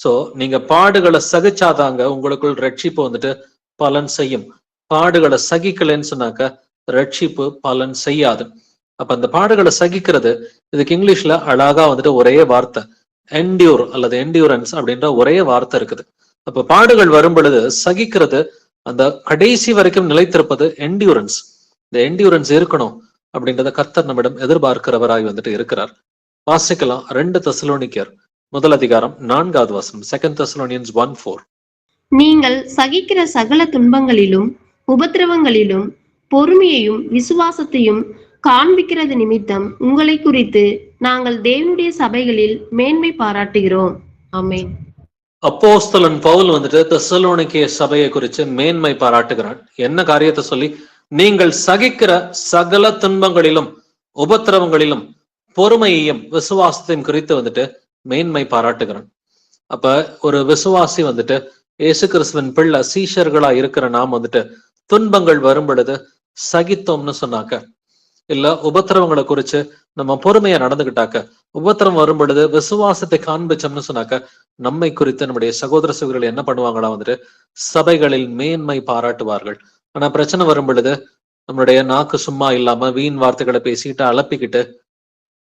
சோ நீங்க பாடுகளை சகிச்சாதாங்க உங்களுக்குள் ரட்சிப்பு வந்துட்டு பலன் செய்யும். பாடுகளை சகிக்கலன்னு சொன்னாக்க ரட்சிப்பு பலன் செய்யாது. அப்ப அந்த பாடுகளை சகிக்கிறது, இதுக்கு இங்கிலீஷ்ல அழகா வந்துட்டு ஒரே வார்த்தை என்டியூர் அல்லது என்டியூரன்ஸ் அப்படின்ற ஒரே வார்த்தை இருக்குது. அப்ப பாடுகள் வரும் பொழுது சகிக்கிறது, அந்த கடைசி வரைக்கும் நிலைத்திருப்பது என்டியூரன்ஸ். இந்த என்டியூரன்ஸ் இருக்கணும் அப்படின்றத கர்த்தர் நம்மிடம் எதிர்பார்க்கிறவராய் வந்துட்டு இருக்கிறார். வாசிக்கலாம் 2 தெசலோனிக்கர் 1 அதிகாரம் 4வது வசனம். 2 Thessalonians 1:4. நீங்கள் சகிக்கிற சகல துன்பங்களிலும் உபத்திரவங்களிலும் பொறுமையையும் விசுவாசத்தையும் காண்பிக்கிறது நிமித்தம் உங்களை குறித்து நாங்கள் தேவனுடைய சபைகளில் மேன்மை பாராட்டுகிறோம். ஆமென். அப்போஸ்தலன் பவுல் வந்துட்டு தெசலோனிக்கே சபையை குறித்து மேன்மை பாராட்டுகிறான். என்ன காரியத்தை சொல்லி? நீங்கள் சகிக்கிற சகல துன்பங்களிலும் உபத்திரவங்களிலும் பொறுமையையும் விசுவாசத்தையும் குறித்து வந்துட்டு மேன்மை பாராட்டுகிறான். அப்ப ஒரு விசுவாசி வந்துட்டு இயேசு கிறிஸ்துவின் பிள்ளை சீஷர்களா இருக்கிற நாம் வந்துட்டு துன்பங்கள் வரும் பொழுது சகித்தோம்னு சொன்னாக்க, இல்ல உபத்திரவங்களை குறிச்சு நம்ம பொறுமையா நடந்துகிட்டாக்க, உபத்திரம் வரும் பொழுது விசுவாசத்தை காண்பிச்சோம்னு சொன்னாக்க, நம்மை குறித்து நம்முடைய சகோதர சகோதரிகள் என்ன பண்ணுவாங்களா வந்துட்டு சபைகளில் மேன்மை பாராட்டுவார்கள். ஆனா பிரச்சனை வரும் பொழுது நம்மளுடைய நாக்கு சும்மா இல்லாம வீண் வார்த்தைகளை பேசிட்டு அலப்பிக்கிட்டு,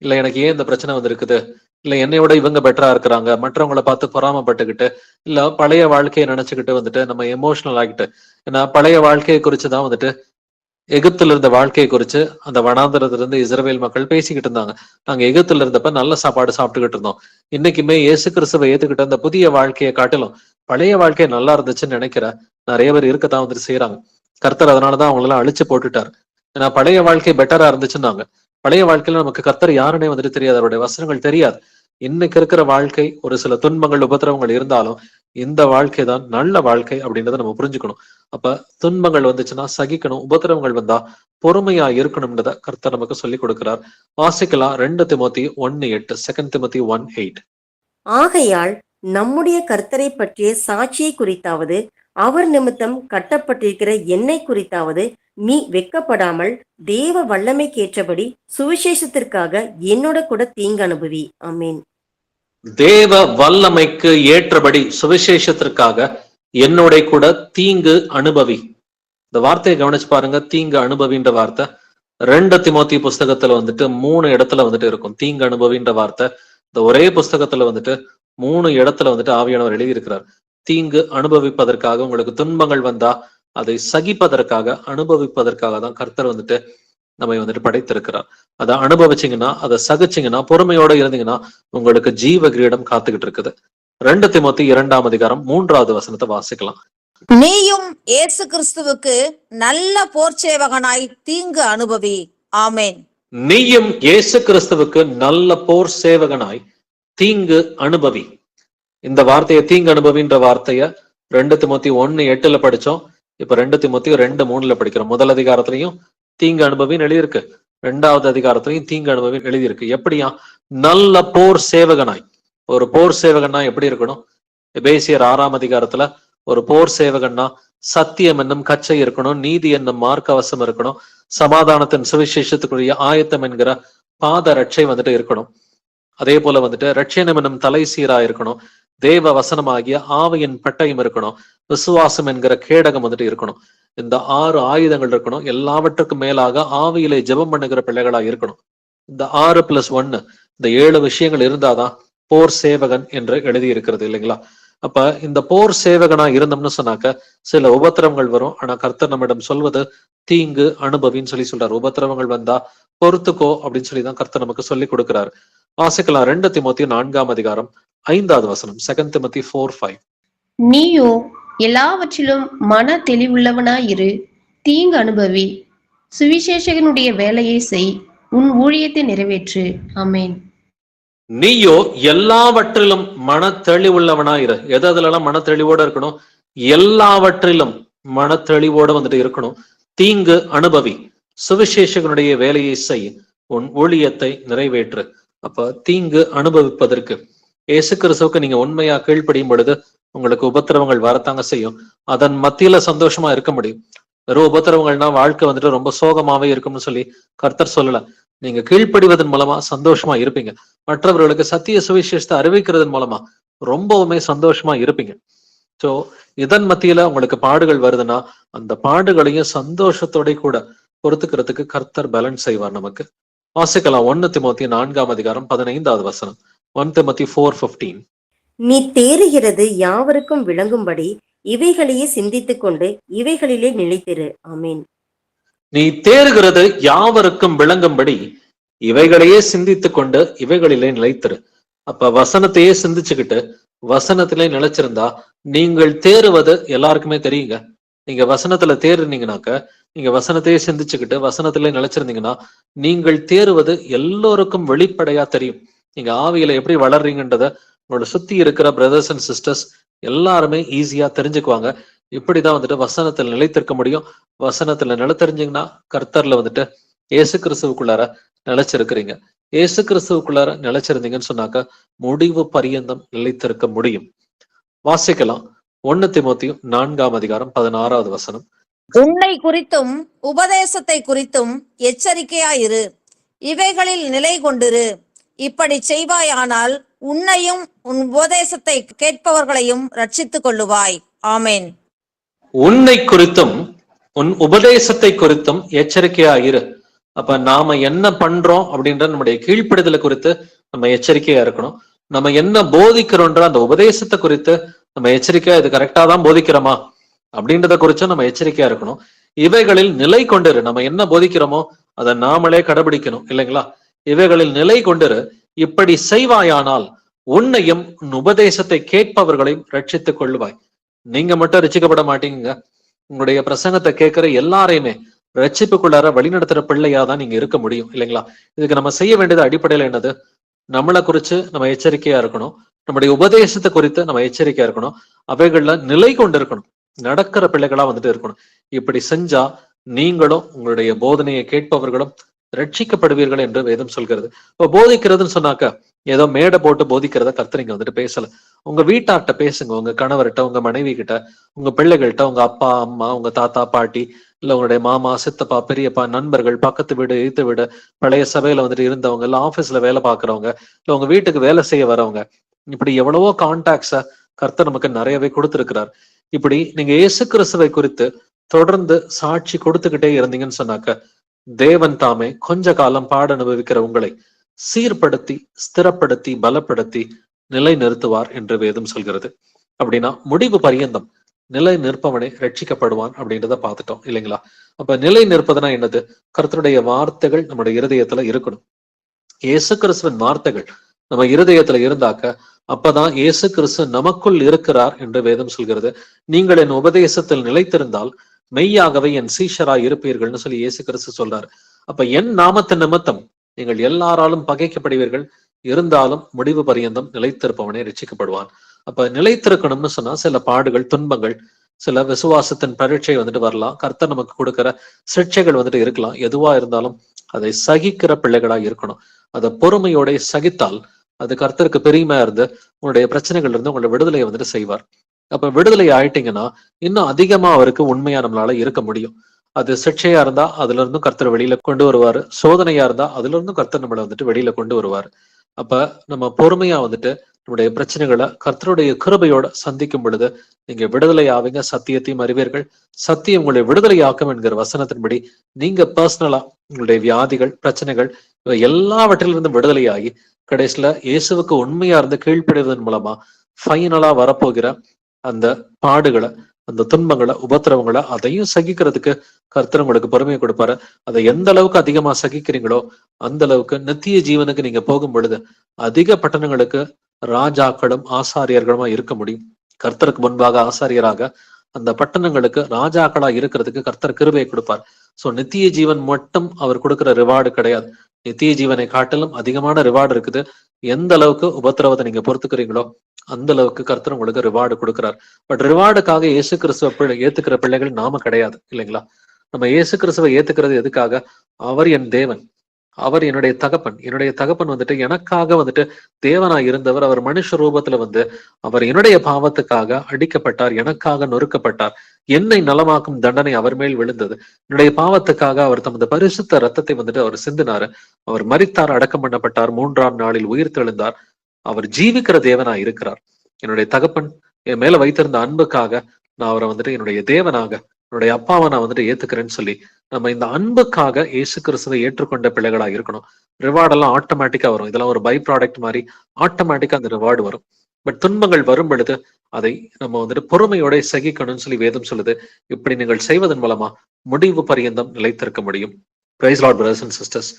இல்ல எனக்கு ஏன் இந்த பிரச்சனை வந்திருக்குது, இல்ல என்னையோட இவங்க பெட்டரா இருக்கிறாங்க, மற்றவங்களை பார்த்து பொறாமப்பட்டுக்கிட்டு, இல்ல பழைய வாழ்க்கையை நினைச்சுக்கிட்டு வந்துட்டு நம்ம எமோஷனல் ஆகிட்டு. ஏன்னா பழைய வாழ்க்கையை குறிச்சுதான் வந்துட்டு எகிப்துல இருந்த வாழ்க்கையை குறிச்சு அந்த வனாந்தரத்துல இருந்து இஸ்ரவேல் மக்கள் பேசிக்கிட்டு இருந்தாங்க. நாங்க எகிப்துல இருந்தப்ப நல்ல சாப்பாடு சாப்பிட்டுக்கிட்டு இருந்தோம். இன்னைக்குமே இயேசு கிறிஸ்துவை ஏத்துக்கிட்ட அந்த புதிய வாழ்க்கையை காட்டிலும் பழைய வாழ்க்கை நல்லா இருந்துச்சுன்னு நினைக்கிற நிறைய பேர் இருக்கத்தான் வந்துட்டு செய்யறாங்க. கர்த்தர் அதனாலதான் அவங்களெல்லாம் அழிச்சு போட்டுட்டார். ஏன்னா பழைய வாழ்க்கை பெட்டரா இருந்துச்சுன்னாங்க. பழைய வாழ்க்கையில நமக்கு கர்த்தர் யாருன்னே வந்துட்டு தெரியாது, அவருடைய வசனங்கள் தெரியாது. இன்னைக்கு இருக்கிற வாழ்க்கை ஒரு சில துன்பங்கள் உபத்திரவங்கள் இருந்தாலும் இந்த வாழ்க்கை தான் நல்ல வாழ்க்கை அப்படின்றத நம்ம புரிஞ்சுக்கணும். அப்ப துன்பங்கள் வந்துச்சுன்னா சகிக்கணும், உபத்திரவங்கள் வந்தா பொறுமையா இருக்கணும்ன்றத கர்த்தர் நமக்கு சொல்லி கொடுக்கிறார். வாசிக்கலாம் 2 திமோத்தி 1:8. 2 Timothy 1:8. ஆகையால் நம்முடைய கர்த்தரை பற்றிய சாட்சியை குறித்தாவது அவர் நிமித்தம் கட்டப்பட்டிருக்கிற என்னை குறித்தாவது நீ வெட்கப்படாமல் தேவ வல்லமைக்கேற்றபடி சுவிசேஷத்திற்காக என்னோட கூட தீங்கு அனுபவி. ஆமேன். தேவ வல்லமைக்கு ஏற்றபடி சுவிசேஷத்திற்காக என்னோட கூட தீங்கு அனுபவி. இந்த வார்த்தையை கவனிச்சு பாருங்க. தீங்கு அனுபவின்ற வார்த்தை 2 திமோத்தி புஸ்தகத்துல வந்துட்டு 3 இடத்துல வந்துட்டு இருக்கும். தீங்கு அனுபவின்ற வார்த்தை இந்த ஒரே புஸ்தகத்துல வந்துட்டு 3 இடத்துல வந்துட்டு ஆவியானவர் எழுதியிருக்கிறார். தீங்கு அனுபவிப்பதற்காக, உங்களுக்கு துன்பங்கள் வந்தா அதை சகிப்பதற்காக, அனுபவிப்பதற்காக தான் கர்த்தர் வந்துட்டு நம்மை வந்துட்டு படைத்திருக்கிறார். அதை அனுபவிச்சீங்கன்னா, அதை சகிச்சீங்கன்னா, பொறுமையோட இருந்தீங்கன்னா உங்களுக்கு ஜீவ கிரீடம் காத்துக்கிட்டு இருக்குது. 2 திமோத்தி 2ஆம் அதிகாரம் 3வது வசனத்தை வாசிக்கலாம். நீயும் இயேசு கிறிஸ்துவுக்கு நல்ல போர்ச்சேவகனாய் தீங்கு அனுபவி. ஆமேன். நீயும் இயேசு கிறிஸ்துவுக்கு நல்ல போர் சேவகனாய் தீங்கு அனுபவி. இந்த வார்த்தையை தீங்கு அனுபவின்ற வார்த்தைய 2 திமோத்தி 1:8 படிச்சோம். இப்ப 2 திமோத்தி 2:3 படிக்கிறோம். 1 அதிகாரத்திலையும் தீங்கு அனுபவின்னு எழுதியிருக்கு, 2வது அதிகாரத்திலையும் தீங்கு அனுபவின்னு எழுதியிருக்கு. எப்படியா? நல்ல போர் சேவகனாய். ஒரு போர் சேவகன்னா எப்படி இருக்கணும்? எபேசியர் 6ஆம் அதிகாரத்துல ஒரு போர் சேவகன்னா சத்தியம் என்னும் கச்சை இருக்கணும், நீதி என்னும் மார்க்கவசம் இருக்கணும், சமாதானத்தின் சுவிசேஷத்துக்குரிய ஆயத்தம் என்கிற பாத ரட்சை வந்துட்டு இருக்கணும். அதே போல வந்துட்டு ரட்சணம் என்னும் தலை சீரா இருக்கணும், தேவ வசனமாகிய ஆவியின் பட்டயம் இருக்கணும், விசுவாசம் என்கிற கேடகம் வந்துட்டு இருக்கணும். இந்த 6 ஆயுதங்கள் இருக்கணும். எல்லாவற்றுக்கும் மேலாக ஆவியிலே ஜெபம் பண்ணுகிற பிள்ளைகளா இருக்கணும். இந்த 6+1 இந்த 7 விஷயங்கள் இருந்தாதான் போர் சேவகன் என்று எழுதி இருக்கிறது இல்லைங்களா? அப்ப இந்த போர் சேவகனா இருந்தோம்னு சொன்னாக்க சில உபத்திரவங்கள் வரும். ஆனா கர்த்தர் நம்மிடம் சொல்வது தீங்கு அனுபவின்னு சொல்றாரு. உபத்திரவங்கள் வந்தா பொறுத்துக்கோ அப்படின்னு சொல்லிதான் கர்த்தர் நமக்கு சொல்லி கொடுக்கிறாரு. வாசிக்கலாம் 2 தீமோத்தேயு 4:5 வசனம். 2 Timothy 4:5. நீயோ எல்லாவற்றிலும் மன தெளிவுள்ளவனாயிரு, தீங்கு அனுபவி, சுவிசேஷகனுடைய வேலையை செய், உன் ஊழியத்தை நிறைவேற்று. ஆமென். நீயோ எல்லாவற்றிலும் மன தெளிவுள்ளவனாயிரு. எதுலலாம் மன தெளிவோட இருக்கணும்? எல்லாவற்றிலும் மன தெளிவோட வந்துட்டு இருக்கணும். தீங்கு அனுபவி, சுவிசேஷகனுடைய வேலையை செய், உன் ஊழியத்தை நிறைவேற்று. அப்ப தீங்கு அனுபவிப்பதற்கு இயேசு கிறிஸ்துவுக்கு நீங்க உண்மையா கீழ்ப்படியும் பொழுது உங்களுக்கு உபத்திரவங்கள் வரத்தாங்க செய்யும். அதன் மத்தியில சந்தோஷமா இருக்க முடியும். வெறும் உபத்திரவங்கள்னா வாழ்க்கை வந்துட்டு ரொம்ப சோகமாவே இருக்கும்னு சொல்லி கர்த்தர் சொல்லல. நீங்க கீழ்ப்படிவதன் மூலமா சந்தோஷமா இருப்பீங்க. மற்றவர்களுக்கு சத்திய சுவிசேஷத்தை அறிவிக்கிறதன் மூலமா ரொம்பவுமே சந்தோஷமா இருப்பீங்க. சோ இதன் மத்தியில உங்களுக்கு பாடுகள் வருதுன்னா அந்த பாடுகளையும் சந்தோஷத்தோட கூட பொறுத்துக்கிறதுக்கு கர்த்தர் பேலன்ஸ் செய்வார் நமக்கு. வாசிக்கலாம் 1 தீமோத்தேயு 4:15 வசனம். 1 Timothy 4:15. நீ தேறுகிறது யாவருக்கும் விளங்கும்படி இவைகளையே சிந்தித்துக் கொண்டு இவைகளிலே நிலைத்திரு. ஆமீன். நீ தேறுகிறது யாவருக்கும் விளங்கும்படி இவைகளையே சிந்தித்துக் கொண்டு இவைகளிலே நிலைத்திரு. அப்ப வசனத்தையே சிந்திச்சுக்கிட்டு வசனத்திலே நிலைச்சிருந்தா நீங்கள் தேறுவது எல்லாருக்குமே தெரியுங்க. நீங்க வசனத்துல தேறுனீங்கன்னாக்க, நீங்க வசனத்தையே சிந்திச்சுக்கிட்டு வசனத்திலே நிலைச்சிருந்தீங்கன்னா நீங்கள் தேறுவது எல்லோருக்கும் வெளிப்படையா தெரியும். நீங்க ஆவியில எப்படி வளர்றீங்கன்றத உங்களோட சுத்தி இருக்கிற பிரதர்ஸ் அண்ட் சிஸ்டர்ஸ் எல்லாருமே ஈஸியா தெரிஞ்சுக்குவாங்க. இப்படிதான் வந்துட்டு வசனத்துல நிலைத்திருக்க முடியும். வசனத்துல நிலைத்தெரிஞ்சிங்கன்னா கர்த்தர்ல வந்துட்டு இயேசு கிறிஸ்துவுக்குள்ளார நிலைச்சிருக்கிறீங்க. இயேசு கிறிஸ்துவுக்குள்ளார நிலைச்சிருந்தீங்கன்னு சொன்னாக்க முடிவு பரியந்தம் நிலைத்திருக்க முடியும். வாசிக்கலாம் 1 தீமோத்தேயு 4:16 வசனம். உன்னை குறித்தும் உபதேசத்தை குறித்தும் எச்சரிக்கையாயிரு, இவைகளில் நிலை கொண்டிரு. இப்படி செய்வாயானால் உன்னையும் உன் உபதேசத்தை கேட்பவர்களையும் ரட்சித்துக் கொள்ளுவாய். ஆமேன். உன்னை குறித்தும் உன் உபதேசத்தை குறித்தும் எச்சரிக்கையாயிரு. அப்ப நாம என்ன பண்றோம் அப்படின்ற நம்முடைய கீழ்ப்படிதலை குறித்து நம்ம எச்சரிக்கையா இருக்கணும். நம்ம என்ன போதிக்கிறோன்ற அந்த உபதேசத்தை குறித்து நம்ம எச்சரிக்கையா, இது கரெக்டா தான் போதிக்கிறோமா அப்படின்றத குறிச்சும் நம்ம எச்சரிக்கையா இருக்கணும். இவைகளில் நிலை கொண்டிரு. நம்ம என்ன போதிக்கிறோமோ அதை நாமளே கடைபிடிக்கணும் இல்லைங்களா? இவைகளில் நிலை கொண்டிரு. இப்படி செய்வாயானால் உன்னையும் உன் உபதேசத்தை கேட்பவர்களையும் ரட்சித்துக் கொள்ளுவாய். நீங்க மட்டும் ரட்சிக்கப்பட மாட்டீங்க. உங்களுடைய பிரசங்கத்தை கேட்கிற எல்லாரையுமே ரட்சிப்புக்குள்ளார வழிநடத்துற பிள்ளையா தான் நீங்க இருக்க முடியும் இல்லைங்களா? இதுக்கு நம்ம செய்ய வேண்டியது அடிப்படையில என்னது? நம்மளை குறிச்சு நம்ம எச்சரிக்கையா இருக்கணும். நம்முடைய உபதேசத்தை குறித்து நம்ம எச்சரிக்கையா இருக்கணும். அவைகள்ல நிலை கொண்டு இருக்கணும். நடக்கிற பிள்ளைகளா வந்துட்டு இருக்கணும். இப்படி செஞ்சா நீங்களும் உங்களுடைய போதனையை கேட்பவர்களும் ரட்சிக்கப்படுவீர்கள் என்று வேதம் சொல்கிறது. இப்ப போதிக்கிறதுன்னு சொன்னாக்க ஏதோ மேடை போட்டு போதிக்கிறத கர்த்தர் இங்க வந்துட்டு பேசல. உங்க வீட்டார்ட்ட பேசுங்க, உங்க கணவர்கிட்ட, உங்க மனைவி கிட்ட, உங்க பிள்ளைகள்கிட்ட, உங்க அப்பா அம்மா, உங்க தாத்தா பாட்டி, இல்ல உங்களுடைய மாமா சித்தப்பா பெரியப்பா, நண்பர்கள், பக்கத்து வீடு எய்த்து வீடு, பழைய சபையில வந்துட்டு இருந்தவங்க, இல்ல ஆபீஸ்ல வேலை பாக்குறவங்க, இல்ல உங்க வீட்டுக்கு வேலை செய்ய வரவங்க, இப்படி எவ்வளவோ கான்டாக்ட்ஸ கர்த்தர் நமக்கு நிறையவே கொடுத்திருக்கிறார். இப்படி நீங்க இயேசு கிறிஸ்துவை குறித்து தொடர்ந்து சாட்சி கொடுத்துக்கிட்டே இருந்தீங்கன்னு சொன்னாக்க தேவன் தாமே கொஞ்ச காலம் பாட அனுபவிக்கிற உங்களை சீர்படுத்தி, ஸ்திரப்படுத்தி, பலப்படுத்தி நிலை நிறுத்துவார் என்று வேதம் சொல்கிறது. அப்படின்னா முடிவு பரியந்தம் நிலை நிற்பவனே ரட்சிக்கப்படுவான் அப்படின்றத பார்த்துட்டோம் இல்லைங்களா? அப்ப நிலை நிற்பதுனா என்னது? கர்த்தருடைய வார்த்தைகள் நம்முடைய இருதயத்துல இருக்கணும். இயேசு கிறிஸ்துவின் வார்த்தைகள் நம்ம இருதயத்துல இருந்தாக்க அப்பதான் இயேசு கிறிஸ்து நமக்குள் இருக்கிறார் என்று வேதம் சொல்கிறது. நீங்கள் என் உபதேசத்தில் நிலைத்திருந்தால் மெய்யாகவே என் சீஷராய் இருப்பீர்கள்னு சொல்லி இயேசு கிறிஸ்து சொல்றாரு. அப்ப என் நாமத்தின் நிமித்தம் நீங்கள் எல்லாராலும் பகைக்கப்படுவீர்கள், இருந்தாலும் முடிவு பரியந்தம் நிலைத்திருப்பவனே ரட்சிக்கப்படுவான். அப்ப நிலைத்திருக்கணும்னு சொன்னா சில பாடுகள், துன்பங்கள், சில விசுவாசத்தின் பரீட்சை வந்துட்டு வரலாம். கர்த்தர் நமக்கு கொடுக்கிற சிக்ஷைகள் வந்துட்டு இருக்கலாம். எதுவா இருந்தாலும் அதை சகிக்கிற பிள்ளைகளா இருக்கணும். அதை பொறுமையோட சகித்தால் அது கர்த்தருக்கு பெருமையா இருந்து உங்களுடைய பிரச்சனைகள் இருந்து உங்களை விடுதலையை வந்துட்டு செய்வார். அப்ப விடுதலை ஆயிட்டீங்கன்னா இன்னும் அதிகமா அவருக்கு உண்மையா நம்மளால இருக்க முடியும். அது சிக்ஷையா இருந்தா அதுல இருந்தும் கர்த்தர் வெளியில கொண்டு வருவாரு. சோதனையா இருந்தா அதுல இருந்தும் கர்த்தர் நம்மளை வந்துட்டு வெளியில கொண்டு வருவாரு. அப்ப நம்ம பொறுமையா வந்துட்டு நம்முடைய பிரச்சனைகளை கர்த்தருடைய கிருபையோட சந்திக்கும் பொழுது நீங்க விடுதலை ஆவீங்க. சத்தியத்தையும் அறிவீர்கள், சத்தியம் உங்களை விடுதலை ஆக்கும் என்கிற வசனத்தின்படி நீங்க பர்சனலா உங்களுடைய வியாதிகள், பிரச்சனைகள் இவை எல்லாவற்றிலிருந்தும் விடுதலையாகி கடைசியில இயேசுவுக்கு உண்மையா இருந்து கீழ்ப்படிவதன் மூலமா ஃபைனலா வரப்போகிற அந்த பாடுகளை, அந்த துன்பங்களை, உபத்திரவங்களை அதையும் சகிக்கிறதுக்கு கர்த்தர் உங்களுக்கு பொறுமையை கொடுப்பாரு. அதை எந்த அளவுக்கு அதிகமா சகிக்கிறீங்களோ அந்த அளவுக்கு நித்திய ஜீவனுக்கு நீங்க போகும் பொழுது அதிக பட்டணங்களுக்கு ராஜாக்களும் ஆசாரியர்களுமா இருக்க முடியும். கர்த்தருக்கு முன்பாக ஆசாரியராக அந்த பட்டணங்களுக்கு ராஜாக்களா இருக்கிறதுக்கு கர்த்தர் கிருபையை கொடுப்பார். சோ நித்திய ஜீவன் மட்டும் அவர் கொடுக்கிற ரிவார்டு கிடையாது. நித்திய ஜீவனை காட்டிலும் அதிகமான ரிவார்டு இருக்குது. எந்த அளவுக்கு உபத்திரவத்தை நீங்க பொறுத்துக்கிறீங்களோ அந்த அளவுக்கு கர்த்தர் உங்களுக்கு ரிவார்டு கொடுக்கிறார். பட் ரிவார்டுக்காக இயேசு கிறிஸ்துவ ஏத்துக்கிற பிள்ளைகள் நாம கிடையாது இல்லைங்களா? நம்ம இயேசு கிறிஸ்துவை ஏத்துக்கிறது எதுக்காக? அவர் என் தேவன், அவர் என்னுடைய தகப்பன். என்னுடைய தகப்பன் வந்துட்டு எனக்காக வந்துட்டு தேவனா இருந்தவர். அவர் மனுஷ ரூபத்துல வந்து அவர் என்னுடைய பாவத்துக்காக அடிக்கப்பட்டார், எனக்காக நொறுக்கப்பட்டார். என்னை நலமாக்கும் தண்டனை அவர் மேல் விழுந்தது. என்னுடைய பாவத்துக்காக அவர் தமது பரிசுத்த ரத்தத்தை வந்துட்டு அவர் சிந்தினாரு. அவர் மரித்தார், அடக்கம் பண்ணப்பட்டார், 3ஆம் நாளில் உயிர் தெழுந்தார். அவர் ஜீவிக்கிற தேவனா இருக்கிறார். என்னுடைய தகப்பன் என் மேல வைத்திருந்த அன்புக்காக நான் அவரை வந்துட்டு என்னுடைய தேவனாக, என்னுடைய அப்பாவை நான் வந்துட்டு ஏத்துக்கிறேன்னு சொல்லி நம்ம இந்த அன்புக்காக இயேசு கிறிஸ்துவை ஏற்றுக்கொண்ட பிள்ளைகளா இருக்கணும். ரிவார்டு எல்லாம் ஆட்டோமேட்டிக்கா வரும். இதெல்லாம் ஒரு பை ப்ராடக்ட் மாதிரி ஆட்டோமேட்டிக்கா அந்த ரிவார்டு வரும். பட் துன்பங்கள் வரும் பொழுது அதை நம்ம வந்துட்டு பொறுமையோட சகிக்கணும்னு சொல்லி வேதம் சொல்லுது. இப்படி நீங்கள் செய்வதன் மூலமா முடிவு பரியந்தம் நிலைத்திருக்க முடியும். Praise Lord brothers and sisters.